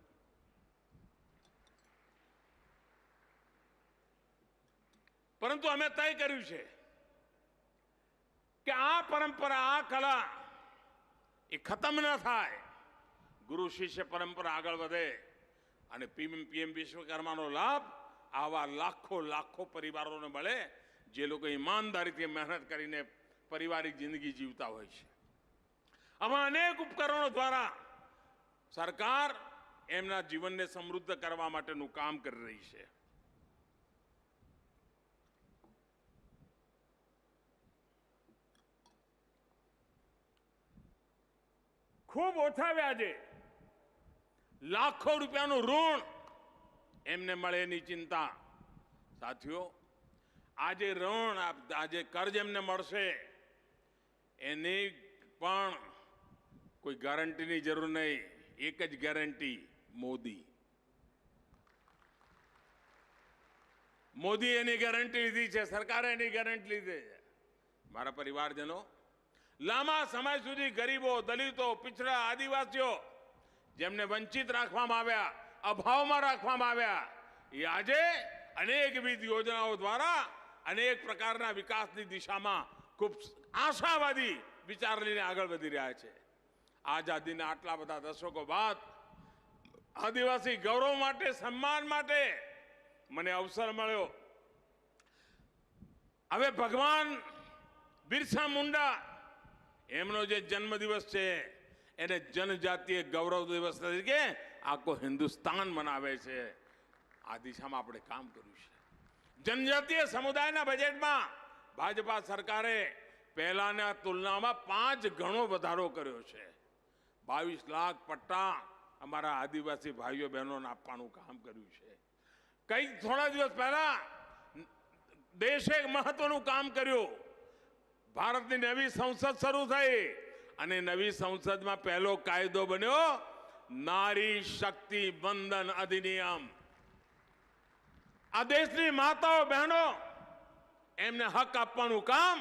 પરંતુ અમે તય કર્યું છે કે આ પરંપરા, આ કલા એ ખતમ ન થાય. ગુરુ શિષ્ય પરંપરા આગળ વધે અને પીએમ વિશ્વકર્માનો લાભ આવા લાખો લાખો પરિવારોને મળે જે લોકો ઈમાનદારીથી મહેનત કરીને પારિવારિક જિંદગી જીવતા હોય છે. આમાં અનેક ઉપકરણો દ્વારા સરકાર એમના જીવનને સમૃદ્ધ કરવા માટેનું કામ કરી રહી છે. ખૂબ ઓછા વ્યાજે લાખો રૂપિયાનું ઋણ એમને મળે એની ચિંતા. સાથીઓ, આજે ઋણ, આજે કર્જ એમને મળશે એની પણ કોઈ ગેરંટીની જરૂર નહીં. એક જ ગેરંટી, મોદી. મોદી એની ગેરંટી લીધી છે, સરકારે એની ગેરંટી લીધી છે. મારા પરિવારજનો, લાંબા સમય સુધી ગરીબો, દલિતો, પિછડા, આદિવાસીઓ જેમને વંચિત રાખવામાં આવ્યા, અભાવમાં રાખવામાં આવ્યા, એ આજે અનેકવિધ યોજનાઓ દ્વારા અનેક પ્રકારના વિકાસની દિશામાં ખૂબ આશાવાદી વિચાર લઈને આગળ વધી રહ્યા છે. આઝાદીના આટલા બધા દશકો બાદ આદિવાસી ગૌરવ માટે, સન્માન માટે મને અવસર મળ્યો. હવે ભગવાન બિરસા મુંડા એમનો જે જન્મદિવસ છે એને જનજાતીય ગૌરવ દિવસ તરીકે આખો હિન્દુસ્તાન મનાવે છે. આ દિશામાં આપણે કામ કર્યું છે. જનજાતીય સમુદાયના બજેટમાં ભાજપા સરકારે પહેલાના તુલનામાં 5 ગણો વધારો કર્યો છે. 22 લાખ પટ્ટા અમારા આદિવાસી ભાઈઓ બહેનોને આપવાનું કામ કર્યું છે. કંઈક થોડા દિવસ પહેલા દેશે એક મહત્વનું કામ કર્યું. ભારતની નવી સંસદ શરૂ થઈ અને નવી સંસદમાં પહેલો કાયદો બન્યો નારી શક્તિ વંદન અધિનિયમ. આ દેશની માતાઓ બહેનો એમને હક આપવાનું કામ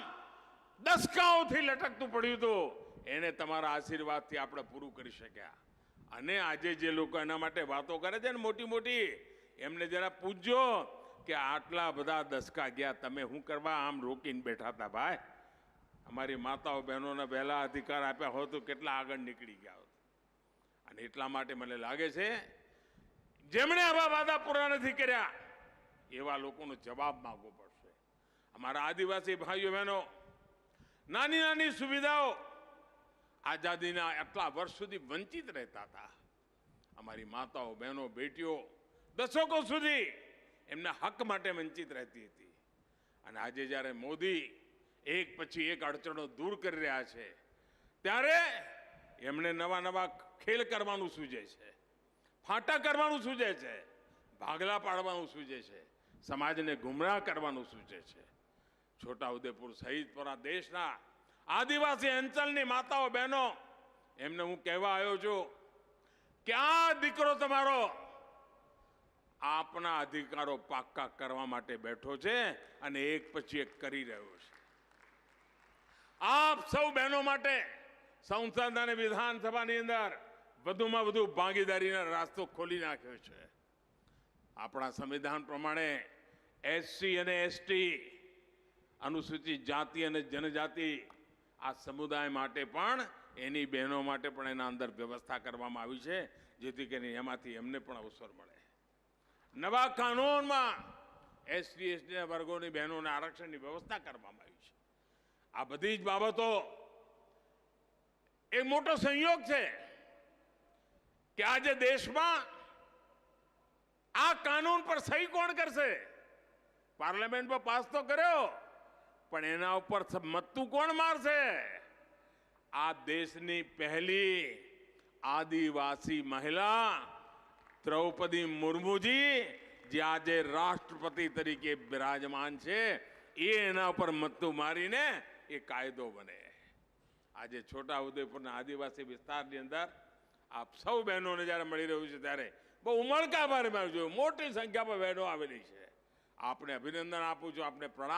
દશકાઓથી લટકતું પડ્યું હતું. એને તમારા આશીર્વાદથી આપણે પૂરું કરી શક્યા. અને આજે જે લોકો એના માટે વાતો કરે છે ને મોટી મોટી, એમને જરા પૂછજો કે આટલા બધા દશકા ગયા તમે શું કરવા આમ રોકીને બેઠા હતા ભાઈ? અમારી માતાઓ બહેનોને વહેલા અધિકાર આપ્યા હોત તો કેટલા આગળ નીકળી ગયા હોત. અને એટલા માટે મને લાગે છે જેમણે આવા વાદા પૂરા નથી કર્યા એવા લોકોનો જવાબ માંગવો પડશે. અમારા આદિવાસી ભાઈઓ બહેનો નાની નાની સુવિધાઓ આઝાદીના આટલા વર્ષ સુધી વંચિત રહેતા હતા. અમારી માતાઓ બહેનો બેટીઓ દશકો સુધી એમના હક માટે વંચિત રહેતી હતી. અને આજે જ્યારે મોદી એક પછી એક અડચણો દૂર કરી રહ્યા છે ત્યારે એમણે નવા નવા ખેલ કરવાનું સૂચે છે, ફાંટા કરવાનું સૂચે છે, ભાગલા પાડવાનું સૂચે છે, સમાજને ગુમરાહ કરવાનું સૂચે છે. છોટાઉદેપુર સહિત પૂરા દેશના આદિવાસી અંચલની માતાઓ બહેનો એમને હું કહેવા આવ્યો છું કે આ દીકરો તમારો આપના અધિકારો પાક્કા કરવા માટે બેઠો છે અને એક પછી એક કરી રહ્યો છે. આપ સૌ બહેનો માટે સંસદ અને વિધાનસભાની અંદર વધુમાં વધુ ભાગીદારીનો રસ્તો ખોલી નાખ્યો છે. આપણા સંવિધાન પ્રમાણે એસસી અને એસટી અનુસૂચિત જાતિ અને જનજાતિ આ સમુદાય માટે પણ એની બહેનો માટે પણ એના અંદર વ્યવસ્થા કરવામાં આવી છે જેથી કરીને એમાંથી એમને પણ અવસર મળે. નવા કાનૂનમાં એસટી એસટી વર્ગોની બહેનોને આરક્ષણની વ્યવસ્થા કરવામાં આવી છે. આ બધી જ બાબતો એક મોટો સંયોગ છે કે આજે દેશમાં આ કાનૂન પર સહી કોણ કરશે? પાર્લામેન્ટમાં પાસ તો કર્યો પણ એના ઉપર મત્તું કોણ મારશે? આ દેશની પહેલી આદિવાસી મહિલા દ્રૌપદી મુર્મુજી જે આજે રાષ્ટ્રપતિ તરીકે બિરાજમાન છે એ એના ઉપર મત્તું મારીને એ કાયદો બને. આજે છોટાઉદેપુરના આદિવાસી વિસ્તારની અંદર આપ સૌ બહેનોને જ્યારે મળી રહ્યું છે ત્યારે બહુ ઉમળકા ભરી જોયું મોટી સંખ્યામાં બહેનો આવેલી છે. આપને અભિનંદન આપું છું, આપને પ્રણામ